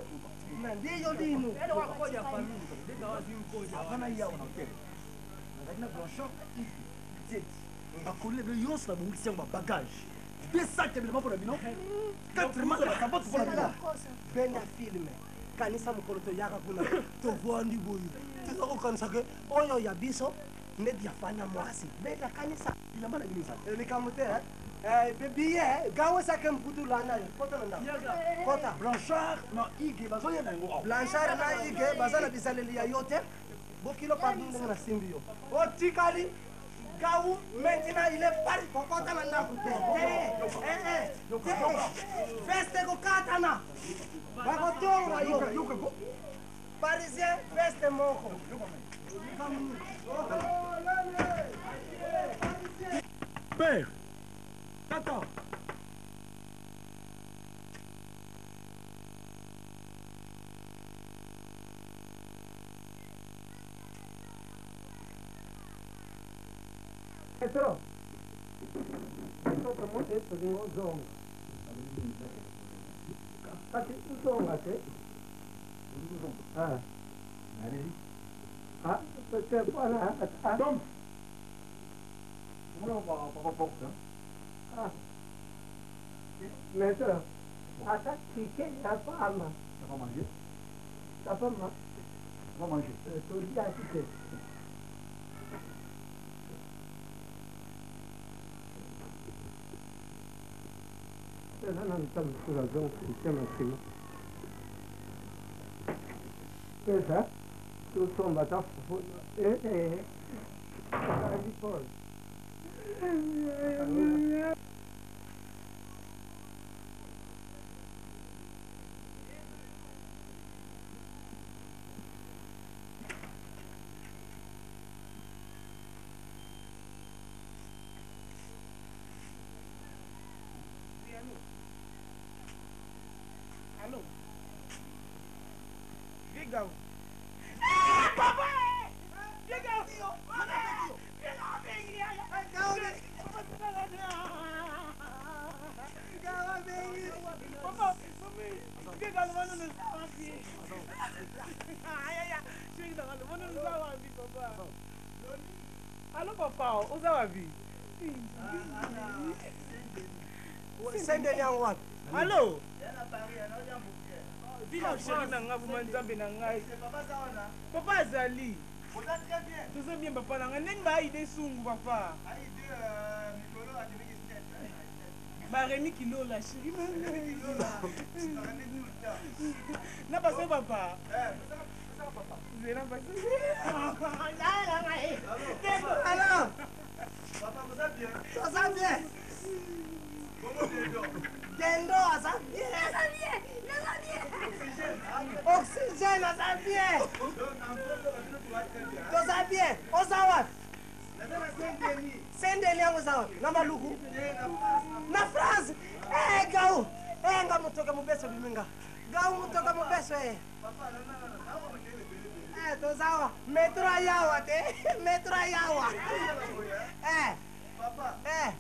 na ndiyo lino endo wako ya famille ndika wazimkoja hapana ya una hotel na Blanchard dit bakole le yos na bungisi yango bagage deux sacs de pour le bilan 4 mois la sabote pour la bilan ben film kanisa mokolo to yaka kuna to voandi boyu tiko kanisa ke oyo ya biso ndeti yafanya mwasi beka kanisa ila mana binisa ni kamote billet gawo sake mputu lana kota na kota Blanchard na ige bazoya na ngo Blanchard na ige bazana bisaleli ya yote bokilo pardon na simbio otikali gawo maintenant il est parti kokota na ndaku feste ko katana bakotonga yo parisien feste moko père tata Petro, esto como esto digo zonga. Casi zonga, ¿sí? Ah, ah, pues qué buena. Tom, ¿cómo va Ah, maître, attends, piqué la femme. Ça va manger? La femme, va manger. Tout le temps, piqué. Non, c'est ça. Tout son bâtard. Allô? Viens, papa! Viens, Allô, papa, uza wapi? Sende nyangwa. Allô? Vila chéri na nga vuma nzambe na ngai. Papa azali. Tozo bien papa na nga ndenge ba ide sungu papa. Ba Rémi kilo la chéri. Na passe papa. Zena passe. Alors. Papa vous allez bien? Ça va bien. Dendo, ça bien. Oxygène, ça bien. Ça bien. On s'en va. Saint-Denis, on s'en va. Namba Lugu. Na France. Eh, Gao. Eh, nga mutoka mubeso biminga. Gao mutoka mubeso eh. Eh, tozawa. Metro yawa te. Metro yawa. Eh. Papa. Eh.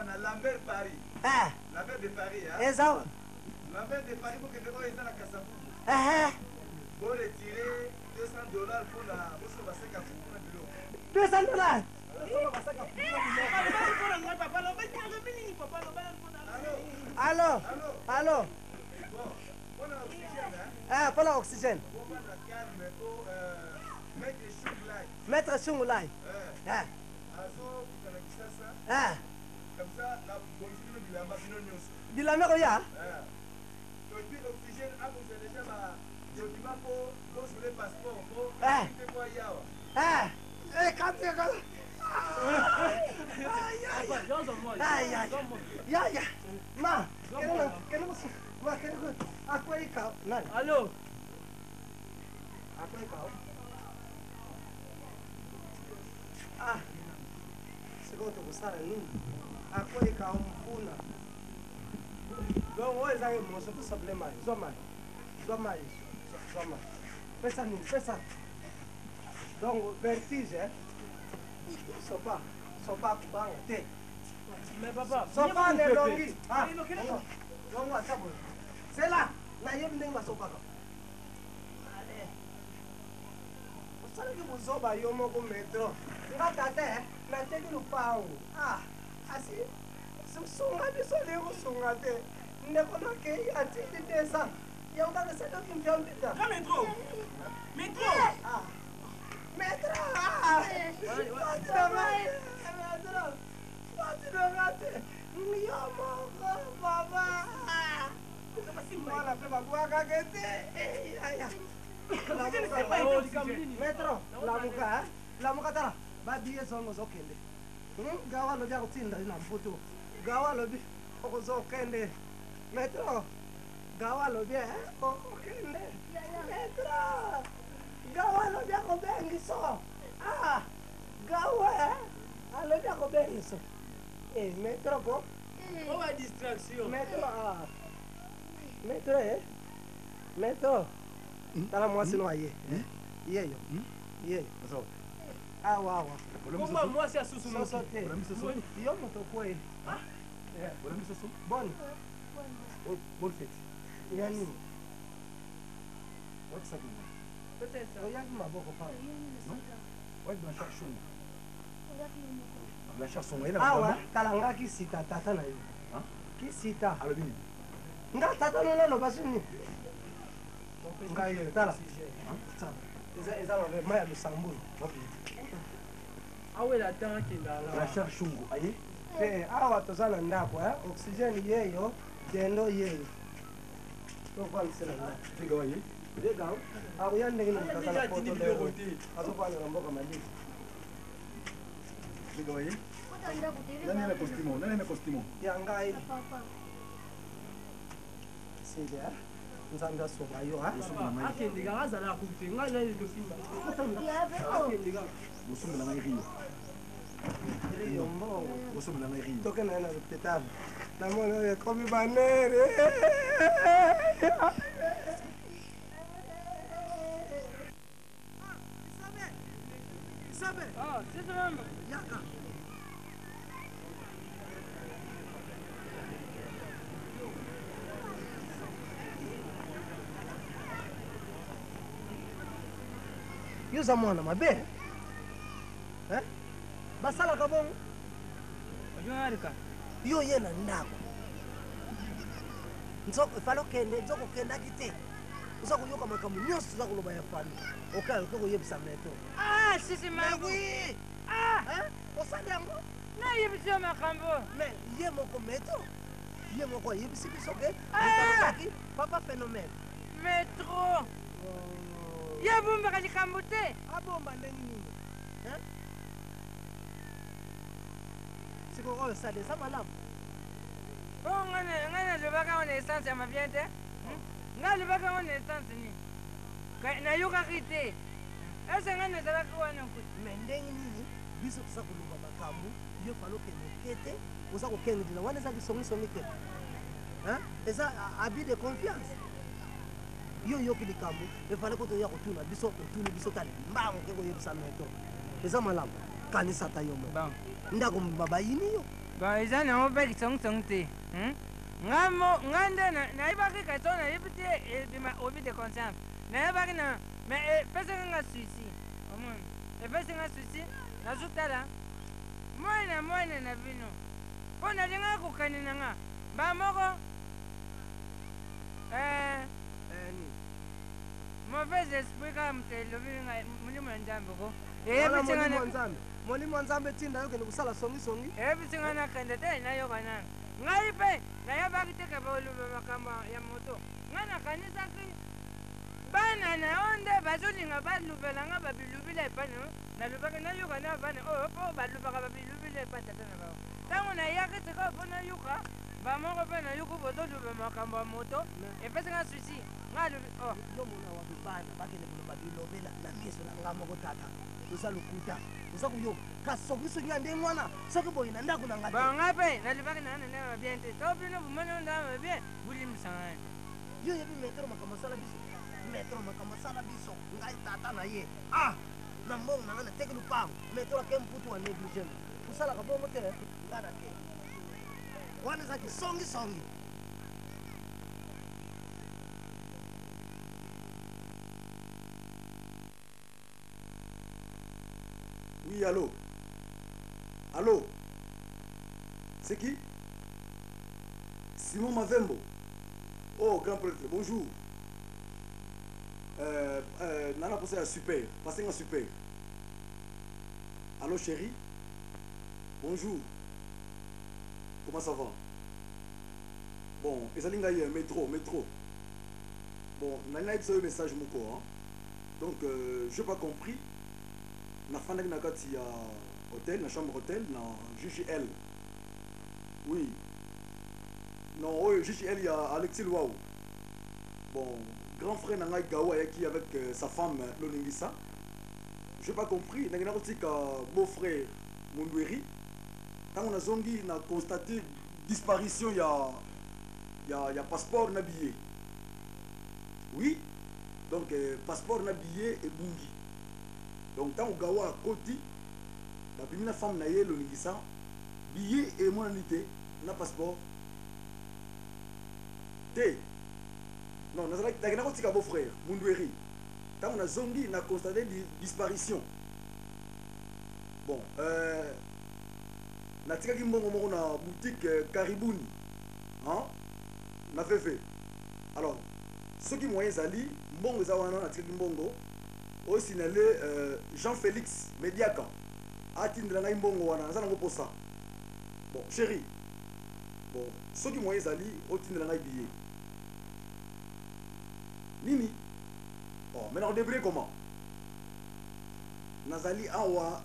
na Lambert Paris. Lambert de Paris, hein? Exact. Lambert de Paris, pour que vous ayez dans la Cassabou. Vous retirez $200 pour la. Vous allez faire $200? Allô? Allô? Ah, pour l'oxygène. Maître Chungulai. Comme ça, la bonne de la machine. De la mer, ya? Puis l'oxygène, vous avez déjà un document pour le passeport. Alô? Ah, segundo kusala nini? Akwai kawo mfuna. Don't worry, I am most of the sublime. Zoma. Pesa nini? Pesa. Donc, vertige, Sopa kubanga, te. Mais papa, Sopa ne longi. Ah, longi atabo. C'est là. Na yem nenga sopa ka. Allez. Osala ki buzoba yo moko metro. Ngata te, na teki lupao. Ah, asi. Sunga biso lego sunga te. Ndeko na ke ati desa. Ya unda ke selo ki mpion pita. Ka metro. Metro. Ah. Metro. Metro. Nyomo baba. Mwana pe babuaka kete. Aya. Metro, lamuka tala. Babiye songo zokende. Gawa lobi akutinda ina mputu. Gawa lobi okuzokende. Metro. Gawa lobi okende. Metro. Gawa lobi akubengiso. Ah. Gawa alobi akubengiso. Metro ko. Qual distraction? Metro. Tala mwasi no aye. Yeyo. Awa. Comment moi c'est à sous Yo moto kwe. Ah. Bon. Bon fait. Yani. What's ça? Peut-être. Regarde ma boko pa. Non. Ouais, blanchard chou. Blanchard son moyen. Ah ouais, talanga ki sita tata na yo. Hein? Ki sita. Alobi. Nga tata no basini. Ngai tala. Eza va maya lusambo. Awe la tanki ndala. Blanchard chungu, aye. Pe awa tozana ndako, oxygène yeyo, dendo yeyo. To kwa msela ndako. Tiga waye. Dega. Awu yande ngine mtakala poto leo. Asopa na mboka mali. Tiga waye. Nani na kostimo? Ya ngai. Sija. Nzanga soba yo ha. Akende gaza la kutenga na ile simba. Akende gaza. Bosomo na rio. Rio mo. Bosomo na rio. Toke na petana. Na mona ya komi banere. Isabe. Ah, c'est ça même. Yaka. Yuza mwana mabe. Basala kabong. Ojuarika. Yo yena ndako. Nzoko falo kende, nzoko kenda kite. Uzako yoka makamu nyoso uzako loba ya fani. Okalo koko yebisa meto. Ah, sisi mangu. Oui. Ah, osali yango? Na yebisa makambo. Mais ye moko meto. Ye moko yebisi biso ke. Papa phénomène. Metro. Ya bomba kali kambute. Abomba ndenge nini? Siko oyo sale sa malamu. Oh ngana lobaka on essence ya mabiente. Nga lobaka on essence ni. Na yoka kite. Ese ngana zala kwa nku. Mais ndenge nini? Biso sa kuluba makambu, yo falo kete, oza ko kenge na wana za kisongi ke. Eza habit de confiance. Yo yoki likambo, efale ko to ya kotuna biso tali. Mbango ke ko yebisa meto. Eza malamu. Kanisa ta yo mo. Ndako baba yini yo. Ba eza na obe kisong te. Ngande na ibaki ka tona yebite bima obi de conscience. Na ibaki na mais pesa nga suicide. Omon. Pesa nga suicide. Na zutala. Mwana na vino. Pona linga ko kanina nga. Ba moko. Mauvais esprit comme te lobi nga mulimo njambo ko. Molimo nzambe tinda yo kende kusala songi. Bisinga na kende te na yo kana. Ngai pe na ya bakite ka ba luba makamba ya moto. Ngana kanisa ki bana na onda bazolinga balubelanga babilubila epano nalubaka nayuka na bana oyo mpo balubaka babilubila epa tata na bao ntango nayaki tika mpo nayuka bamoko mpe nayuka bozoluba makambo ya moto epesanga susi nga lubi lomona wapi bana bakende koloba bilobela na miso na nga moko tata oza lokuta oza koyo kasoki soki ya nde mwana soki boye na ndako na nga te bonga mpe nalubaki na nene mabien te to bino bumoni onda mabien bulimisanga yo yebi metro makambo asala biso metro makambo asala biso ngai tata na ye na mbongo na nga nateki lupango metro ake mputu wa negligent osalaka bongo te nga na te wana ezaki songisongi Oui, allô? Allô? C'est qui? Simon Mavembo. Oh, grand prêtre, bonjour. Nana pensé à super. Passez à super. Allô, chérie? Bonjour. Comment ça va? Bon, et ça l'ingay métro. Bon, nana a un message mon corps. Donc, je n'ai pas compris. Na fanda na kati ya hôtel, na chambre hôtel, na JGL. Oui. Non, oui, JGL, il y a Alexis Louaou. Bon, grand frère Nangai Gawa qui avec sa femme Loningisa. Je n'ai pas compris. N'a beau frère Mundweri. Quand on a zongi, on a constaté disparition, il y a passeport na billet. Oui. Donc, passeport na billet et bungi. Donc, tant que Gawa a côté, la femme n'a pas l'onigisa, billet et mon unité, n'a passeport. Té. Non, nous avons dit beau frère, Mundweri. Tant qu'on a zongi, on a constaté disparition. Bon, na tika ki mbongo na boutique Karibouni. Hein? Na fait. Alors, ceux qui moyens ali, mbongo za wana na tika ki mbongo. Au signalé Jean-Félix Mediaka a tindre na mbongo wana na zango posa. Bon, chérie. Bon, ceux qui moyens ali au tindre na billet. Nini? Oh, mais on débrouille comment? Nazali awa,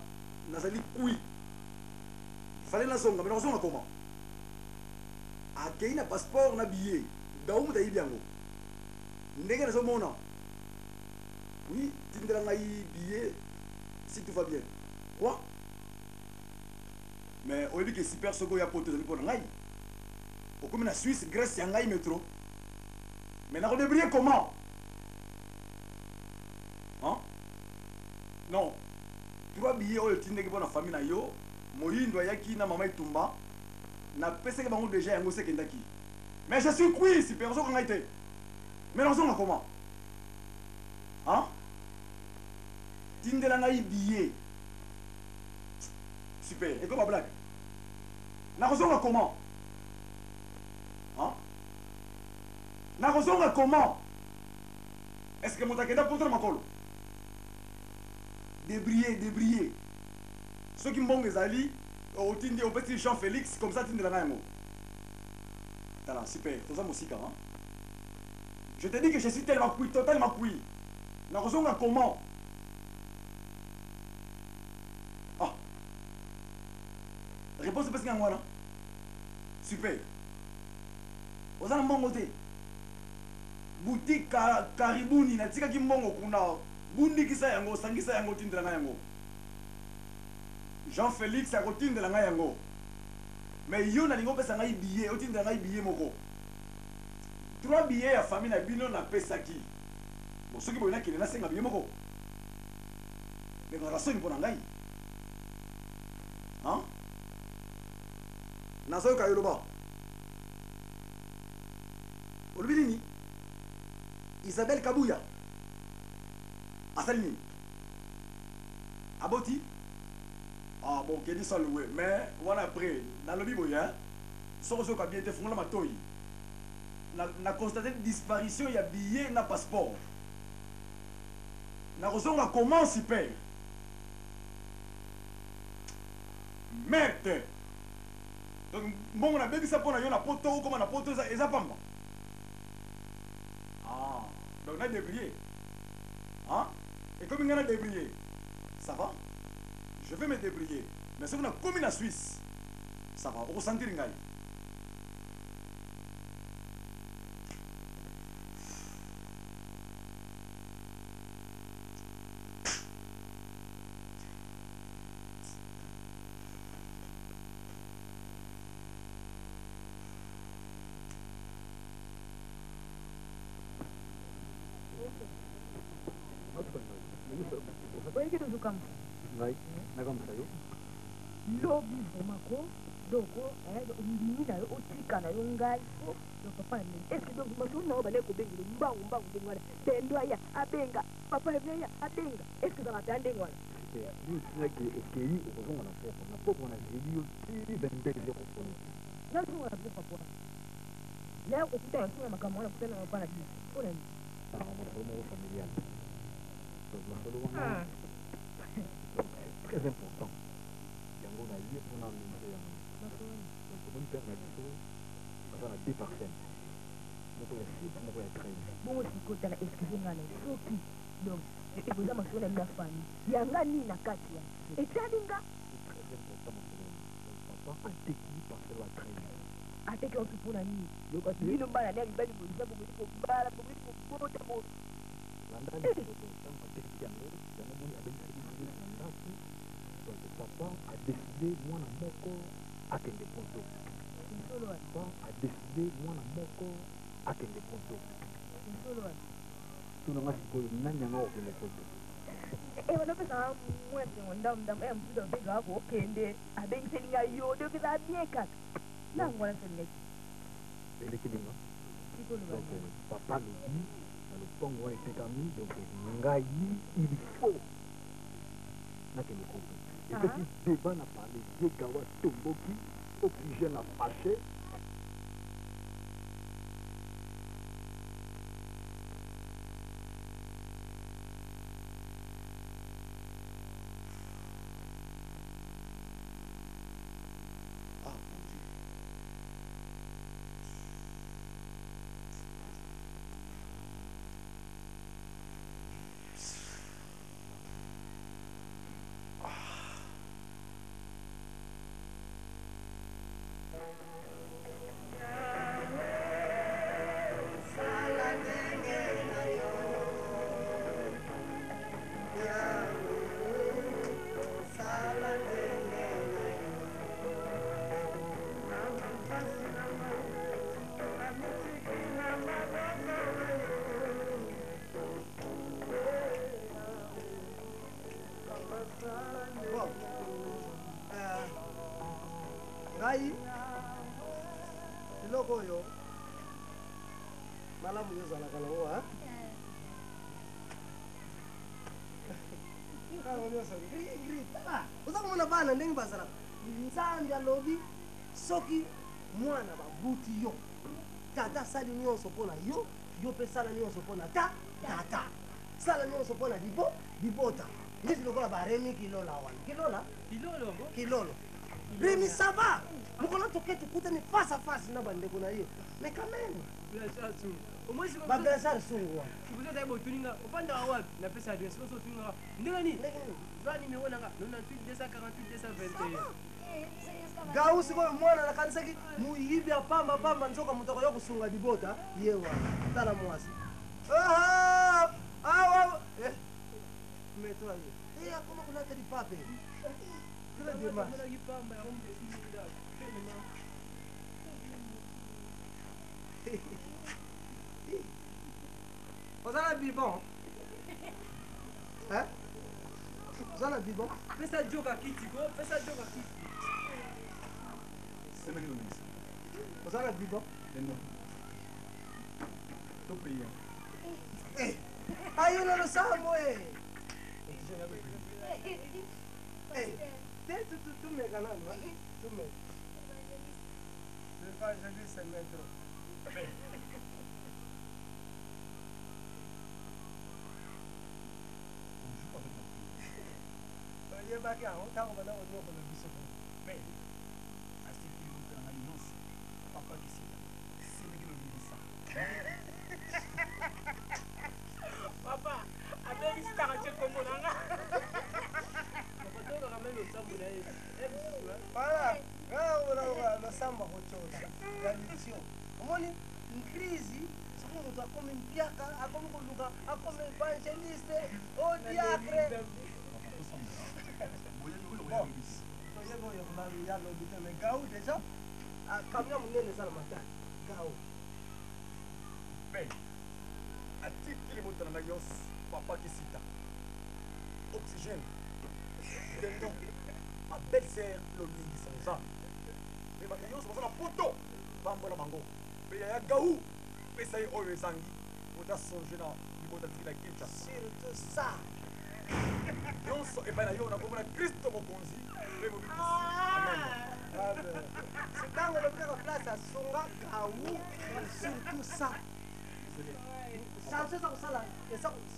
nazali kui. Il fallait la zonga, mais la zonga comment? A qu'il y a passeport na billet. Daoum ta ibiango. Ndenge na zomona. Oui, tindra ngai billet si tout va bien. Quoi? Mais au lieu que super sogo ya poto de pour ngai. Au comme na Suisse, Grèce ya ngai métro. Mais na débrouiller comment? Hein? Non. 3 billets au tindé que pour la famille na yo, moyindo yaki na mama itumba. Na pese que bango déjà yango se kendaki. Mais je suis qui super sogo ngai te. Mais non zonga comment? Hein? Tindela ngai billet. Super. Et comment blague? Na kozonga comment? Hein? Na kozonga comment? Est-ce que mon takeda contre ma colo? Débriller. Ceux qui m'ont ezali au tindi au petit Jean-Félix comme ça tindela ngai mo. Tala super. Tout ça musique hein? Je te dis que je suis tellement cuit, totalement cuit. Na kozonga comment? Réponse parce qu'il y a un super. Vous avez un bon côté. Boutique Karibouni, na tika ki mbongo kuna. Bundi kisa yango, sangisa yango tindela nga yango. Jean-Félix a tindela nga yango. Mais yo na lingo pesa nga billet, o tindela nga billet moko. 3 billets ya famille na bino na pesa ki. Bon soki boyina kile na senga billet moko. Mais ngara so impona ngai. Hein? Nazo Kayoloba. Olubini Isabelle Kabouya. Asalini. Aboti. Ah bon, qui dit ça loué. Mais voilà après, dans le Bible, hein, sans ce qui a été fondé dans la constaté disparition, il y a billet, na passeport. Na raison comment s'y paye. Merde. Donc, bon, on a bien dit ça pour la poto, comme on a poto, et ça pas. Ah, donc on a débrié. Et comme il y a débrouillé, ça va? Je vais me débrouiller. Mais si vous avez commis la Suisse, ça va. Vous ressentez une gagne. lobi vomako doko ndimi nayo otika nayo ngai fo donc papa nini est-ce donc masoni nao bane kobengela mbangu ndenge wana tendo aya abenga papa eveya abenga est-ce que ezalaka ta ndenge wana ekei okozonga na poko wana zeli yo ti 22 ekofoni nazonga na poko papa leo kokuta yasunga makambo wana kutana mapa na biso mpona nini masolo moko familial donc masolo wana très important yango naye mpona ministre yango donc omoni pere na biso aza na 2 parcelles moko ya 6 moko ya 13 bongo sikotala excuse nga na soki donc ekoza masolo na mina fami yanga nini na kati ya etyalinga très important masolo donc papa ateki parcelle ya 13 ateki oki mpona nini bino mbala nde mibali boza bomoni kobala bomoni kobota bo landani ntango ateki yango yango moni abengisaki ndatu donc papa a décidé mwana moko akende poto papa a décidé mwana moko akende poto tunanga sikoyo nani yanga okende poto wanapesa mwesengo ndamdamu msuda obenga wako okende abengiseli nga yo dokeza abie kaka nango wana selingaki elekilinga donc papa lobi na lopango wana etekami donc ngai il faut nakende poto epesi débat na parle yegawa tomboki oxygène a fâché ngai eloko oyo malamu yo ozalaka nango oza komona bana ndenge bazalaka nzambe alobi soki mwana babuti yo tata asali nyonso mpo na yo yo mpe sala nyonso mpo na tata sala nyonso mpo na libota ndeti lokola baremi kilola wana kilolo remi sava mokolo toke tukutani face à face na bandeko na yo mais quand même bagrasa lisungu wana botuninga ofandaka wapi napesa adresse oso otuninga ndenge nini zwa nimero nanga 98 gau sikoyo mwana nakanisaki muyibi ya pamba nzoka moto akoya kosunga libota ye wana tala mwasi meto aye akoma kulata lipape kila demarche ozala bibon ozala bibon pesa joka kiti ko pesa joka kiti ozala bibon ayo na losambo tumeka nano tumeka evangeliste metro oyebaki yango ntango bana onyoko na biso papa abengisi taka te kombo Voilà. Le samba hochoza. Galitio. Omoni crise. Somo ndo akome mpiaka, akome kuluka, akome evangeliste, au diacre. Bon. Soyebo yo na ya lo bite me gao déjà. Kamia munene sana matani. Gao. Ben. Atiki moto na yos papa kisita. Oxygène. Dendo. Ma belle-sœur Lolindi Sanza. Mais ma yos va na poto. Bambo na bango. Mais ya gaou. Pesa oyo ezangi. Ota songe na libota tila kicha. Surtout ça. Nyonso epai na yo nakomona Kristo mokonzi mpe mobikisi. Amen. C'est quand on a place à Songa Gaou, surtout ça. Chanson ça là,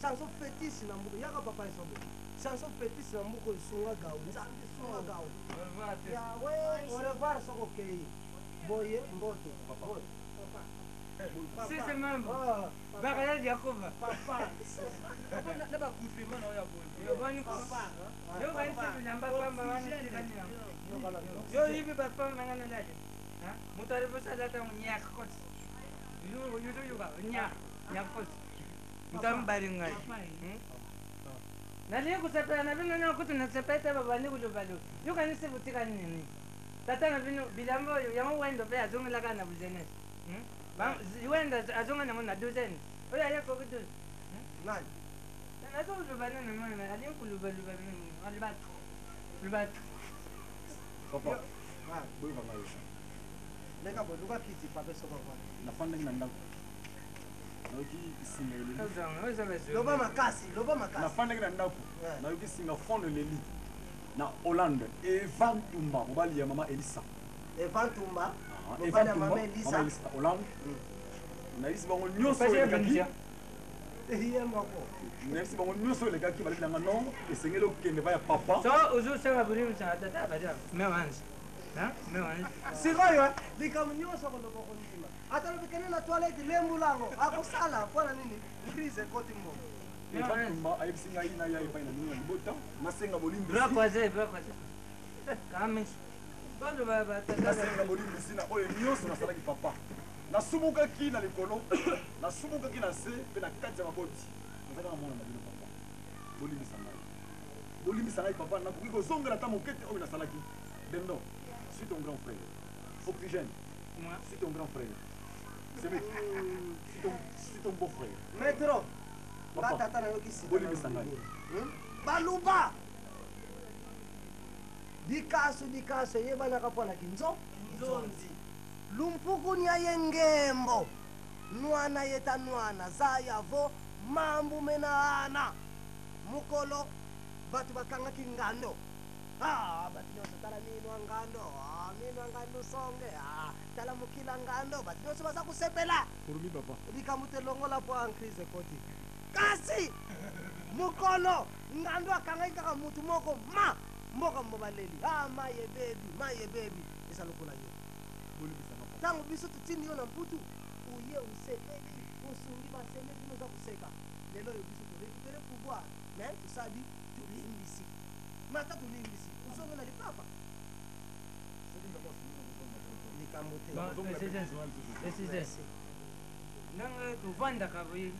chanson fétiche na mbuko yaka papa isobe. Chanson fétiche na mbuko Songa Gaou. Songa Gaou. Ya ouais, on va voir ça OK. Boye mboto. Papa. C'est même. Bagala Jacoba. Papa. Naba kufima na ya boye. Yo bani papa. Yo bani sisi namba kwamba wana yo hivi papa mangana ndani. Ha? Mutare bosa data munyaka kote. Yo yuga nyakoti. Mutambari ngai. Nali kusepela na bino na kutu na sepeta baba ni kujobalo. Yo kanise butika nini? Tata na bino bilambo yango wendo pe azongela kana buzenes. Wenda azonga na dozen. Oya yako kutu. Nani? Na zo kujobana na mama ali kulubaluba mimi. Alibatu. Alibatu. Papa. Boy va maisha. Leka boduka kiti papa soko kwa. Nafanda ngina ndako. Nayoki isimeli. Loba makasi. Nafanda ngina ndako. Nayoki singa fond leli. Na Hollande. Evan Tumba mobali ya mama Elisa. Evan Tumba. Mobali ya mama Elisa. Hollande. Na Elisa bango nyonso lekaki. Ehiye mako. Merci bango nyonso lekaki bali nanga non esengeli okende ba ya papa. So uzu sema buri msa tata badia. Mewanzi. Ha? Mewanzi. Sikoyo likamunyoso koloko kontima. Hata lobikene na toilette lembulango. Akosala pona nini? Crise koti mbo. Evatumba ayebisinga ina ya epai na nini libota nasenga bolimbi. Brokwaze. Kamis. Bando baba tata. Nasenga bolimbi sina oyo nyonso nasalaki papa. Nasumukaki na likolo. Nasumukaki na se pe na kati ya maboti. Nazaka mona na bino papa. Bolimbi sanga. Bolimbi sanga papa nakoki kozongela ta mokete oyo nasalaki. Dendo, je suis ton grand frère. Oxygène, moi, je suis ton grand frère. C'est mec, je suis ton beau frère. Maître, papa, Bolimi Sangani. Baluba! Dikaso, yebana kapona kinzo? Zonzi. Lumpuku nya yengembo. Nwana yeta nwana, zayavo, mambu menaana. Mukolo, batu bakanga kingando. Bati nyonso tala mino angando songe. Tala mukila ngando, bati nyonso baza kusepela. Kurumi papa. Likamute longola po en crise koti. Kasi mukolo ngando akanga kaka mutu moko mboka mbobaleli. Maye baby. Isa lokola yo. Bolimi sana papa. Tango biso tutini yo na mputu. Uye usekeki. Usungi baseme bino za kuseka. Lelo yo biso to récupérer pouvoir. Mais tout ça dit tu limbisi. Mata tulimbisi usonge na lipapa nanga kuvanda kabuyi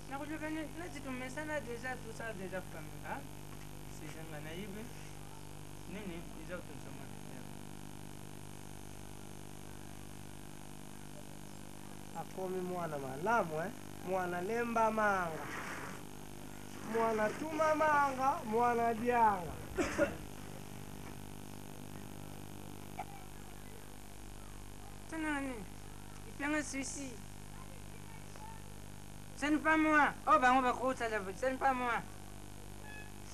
nakujukane nazitumesana deja tout ça déjà famille hein sijanga na ibe nini iza kutusoma akomi mwana malamu mwana lemba manga mwana tuma manga mwana dianga Tenani, il fait un souci. Ce n'est pas moi. Oh, ben on va croître à la voûte. Ce n'est pas moi.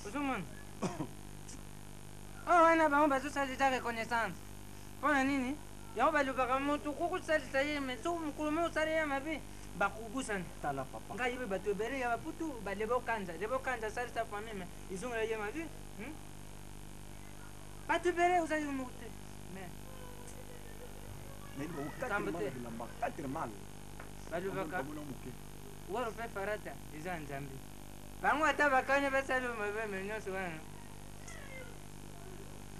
Tout le monde. Oh, on va tout ça déjà reconnaissance. Pour la nini, on va le faire tout coucou ça mais tout mon couloir ça y est ma vie. Bakugu san tala papa. Ngai be bato bere ya putu ba lebo kanja ça sa famille ils ont la ma vie. Bato bere usa yo mukte. Mais quatre mal. Balubaka. Waro pe farata iza nzambi. Bango ata bakanya basalo mabe menyo swana.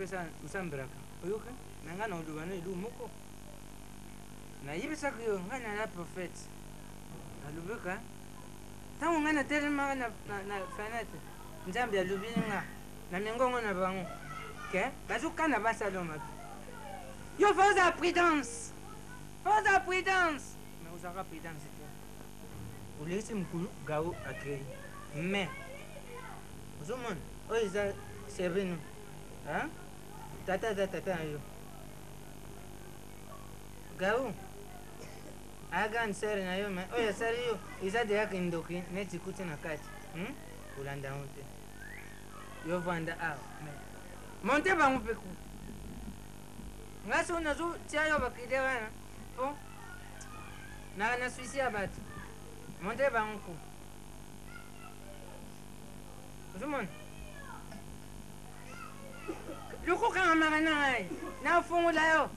pesa usambiraka oyoka na nga na oloba na elu moko nayebisaka yo ngai na prophète alobika ntango ngai natelemaka na fenêtre nzambe alobi nga na mingongo na bango ke bazokana basala mabe yo faza prudence mais ozaka prudence te olekisi mokulu gao akrei mais ozomona oyo eza servinu tata aza tata na yo gao agane sere na yo me oyo asali yo eza deya kindoki neti kuti na kati kolanda yango te yo vanda awa monte bango mpe ku nga so nazotia yo bakide wana mpo na suisi ya bato monte bango ku ozomona loko kangamaka na ngai nafungola yo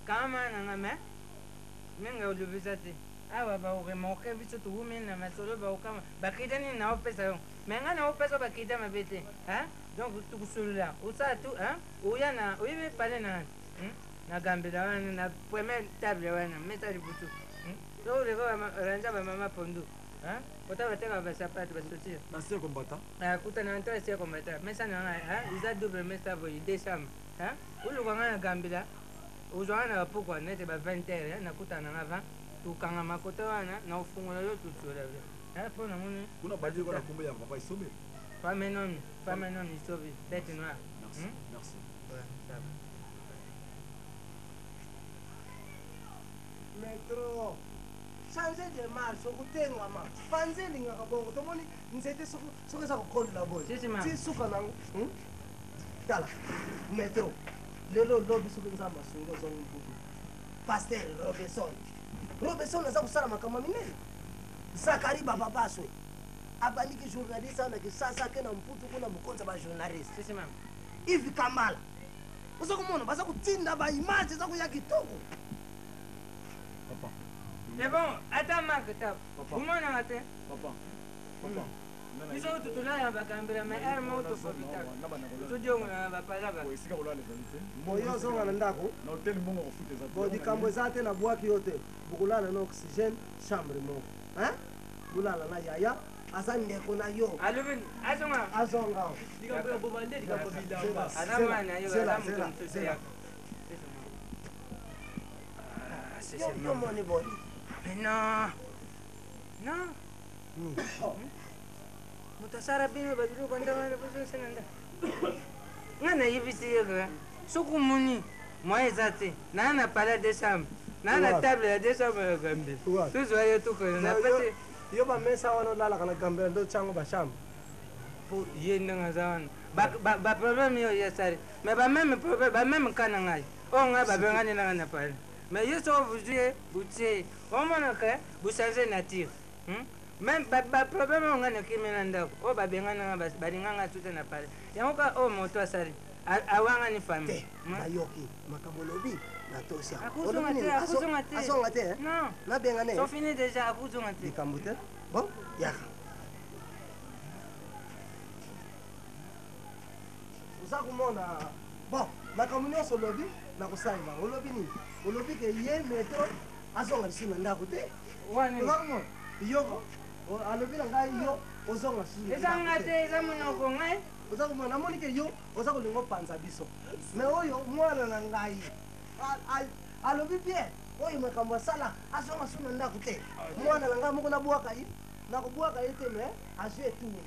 kama nanga me minga olobisa te awa baoremoke biso towumi na masolo baokama bakide nini naopesa yo me nga naopesa bakide mabe te donc tukusolola osala tu oya oyebi pale na gambela wana na premier table wana meta libutu so oleka ranja bamama pondu kota bateka basapato basotire L'ancien combattant. kutana nto ancien combattant mesa na ngai eza double mesa boye décembre oluka ngai na gambela ozwanga na bapokwa nete ba 20 heures nakutana nga 20 tukanga makota wana na ofungola yo tutola mpo namoni kuna badi kona kombe ya papa isobe femme non isobe bête noire merci Maître, changer de marche okutengwa ma fanzelingaka bongo tomoni nzete soki eza kokolela boye ti suka nango tala maître lelo lobi soki nzambe asungi ozongi mputu paster robeson aza kosala makambo minene zakari bababaswe abandiki journaliste ana kisasa ke na mputu kuna mokonzi ya bajournaliste ivi kambala oza komona baza kotinda baimage eza koya kitoko c'est bon ata marke tap omonaka te biso tutulala bakambela ma ere moko tofobitaka todiongola bapalaka boyo ozonga na ndako bo likambo eza te na bwaki yo te bokolala na oxygène chambre moko bolala na yaya aza ndeko na yo azonga yo moni boy non moto asala bino babiloko ndamana bozosenanga nga nayebisi ye kaka soki omoni mwa eza te naa na pala décembre naa na table ya décembre ya gambela tozwa ye tokona napete yo bamesa wana olalaka na gambela ndo tiango bachambre mpo ye ndenge aza wana baproblème yo yasali mais bameme ka na ngai oyo ngai babengani nanga na pala mais ye soko bozwi botie omonaka bochange nature même baproblème oyo ngai nakimi na ndako oyo babengananga balinganga tuta na pale yango ka oyo moto asali awangani famille nayoki makambo lobi natosia akuzonga te nabengane so fini déjà akuzonga te likambo te bon yaka oza komona bon makambo nyonso olobi nakosalela olobi nini olobi ke ye metro azonga lisu na ndako te ozakomona yoko alobi na ngai yo ozonga lisu ezanga te eza monoko ngai oza komona namoni ke yo oza kolinga opanza biso me oyo mwana na ngai alobi bien oyo makambo asala azonga lisu na ndako te mwana na ngai moko nabwaka ye nakobwaka ye te me azwi etuni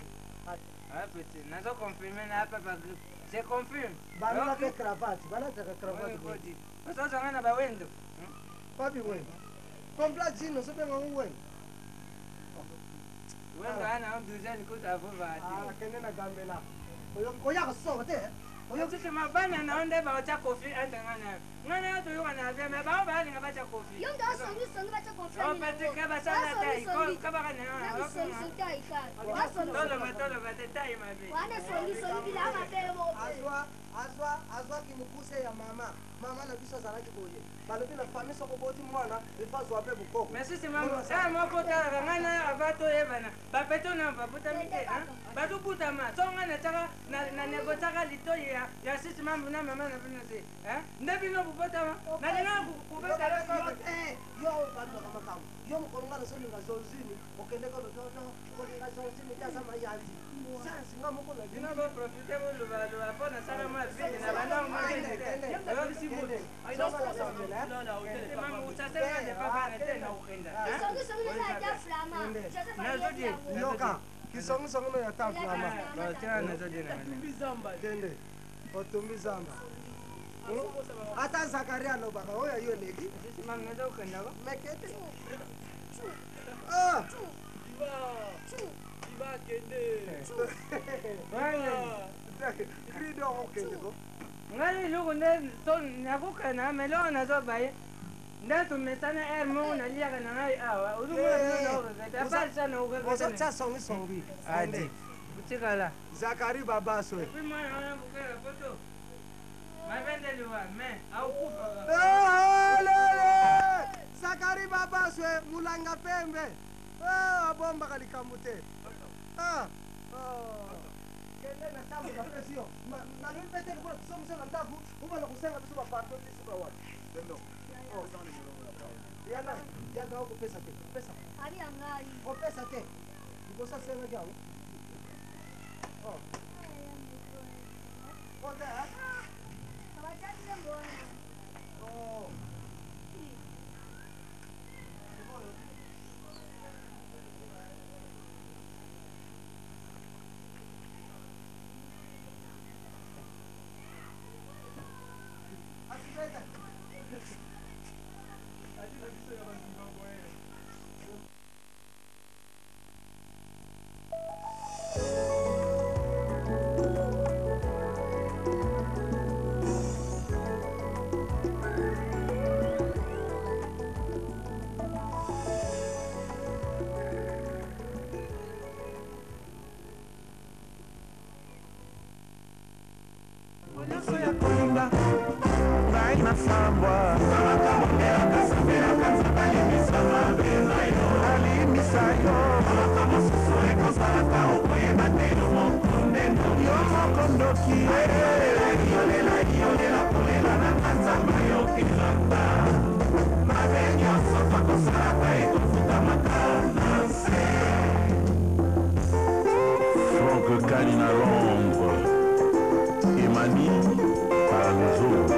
petit nazo confirme na papa je confirme balolaka cravate balataka cravate osozonga na bawendo papi wendo kompla jino sobengango wendo wendo ana oduzani kuta avuvati kende na gambela oyaka songa te oyokisi mabana na onde baotya kofi ente ngana yo toyoka na avia me bao balinga batya kofi opetike basala tai kabaka toloba te tai mabe azwa kimukuse ya mama na biso azalaki boye balobi na fami soko boti mwana efazwa mpe bukoko mesisi moko talaka ngana ava toyebana bapeto na babutami te batubutama songa na negociaka litoyi ya sisi mambo na mama na bino se nde bino bubotama nalinga kubetala yo bandoka makamu yo mukolonga nasolinga zonzini okendeka lododo kolinga zonzini jaza mayanzi sansinga mukola bino boprofite bolubaluba mpo nasala mwa vile na bandango makendeeoisimutu usasenga de papane te na ukenda nazodie yoka kisongisongi no yata flama tena nazodie na otumbi zamba tende otumbi zamba ata Zakaria alobaka oyo yo leki mangaza ukenda ko mekete Iba kende krido okende ko ngai lugu nde to nakukana melo nazobaye nde tumesana mo naliaka na ngai awa uzotya songisongi adi utikala Zakari babaswe Zakari babaswe mulanga pembe abomba kalikambu te kende na tamu na presio na lipete kwa kusomsa na tabu uba na kusenga biso baparto biso ba watu tendo yana yaga uko pesa te pesa ari angai o pesa te ngosa senga jao Oda Abajani mbona Franck Canine à l'ombre, Emani à nous autres.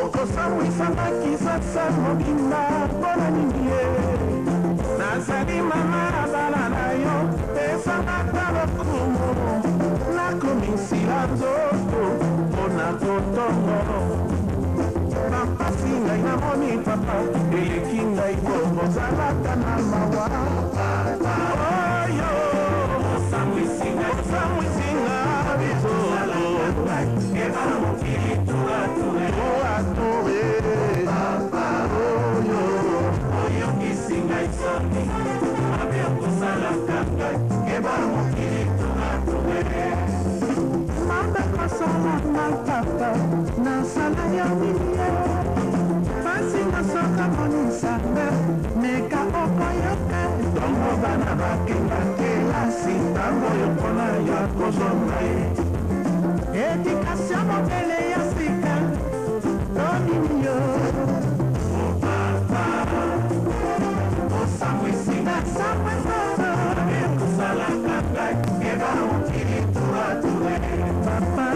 Okosamisaka mobimba mpona nini ye nazali mama abala na yo esangaka lokumu nakomisila nzoto mpona kotongo bampasi ngai namoni papa eleki ngai kobozalaka na mawa oyo osamwisinga bizolo papa nasala yo miye pasi nasoka monisanga meka okoyoka ntongo bana bakenda kelasi ntango yokona ya kozonga ye edikasio mobele ya sika tonini yo osambwisinga sambwesoso ekosalaka ngai eba mokili turature papa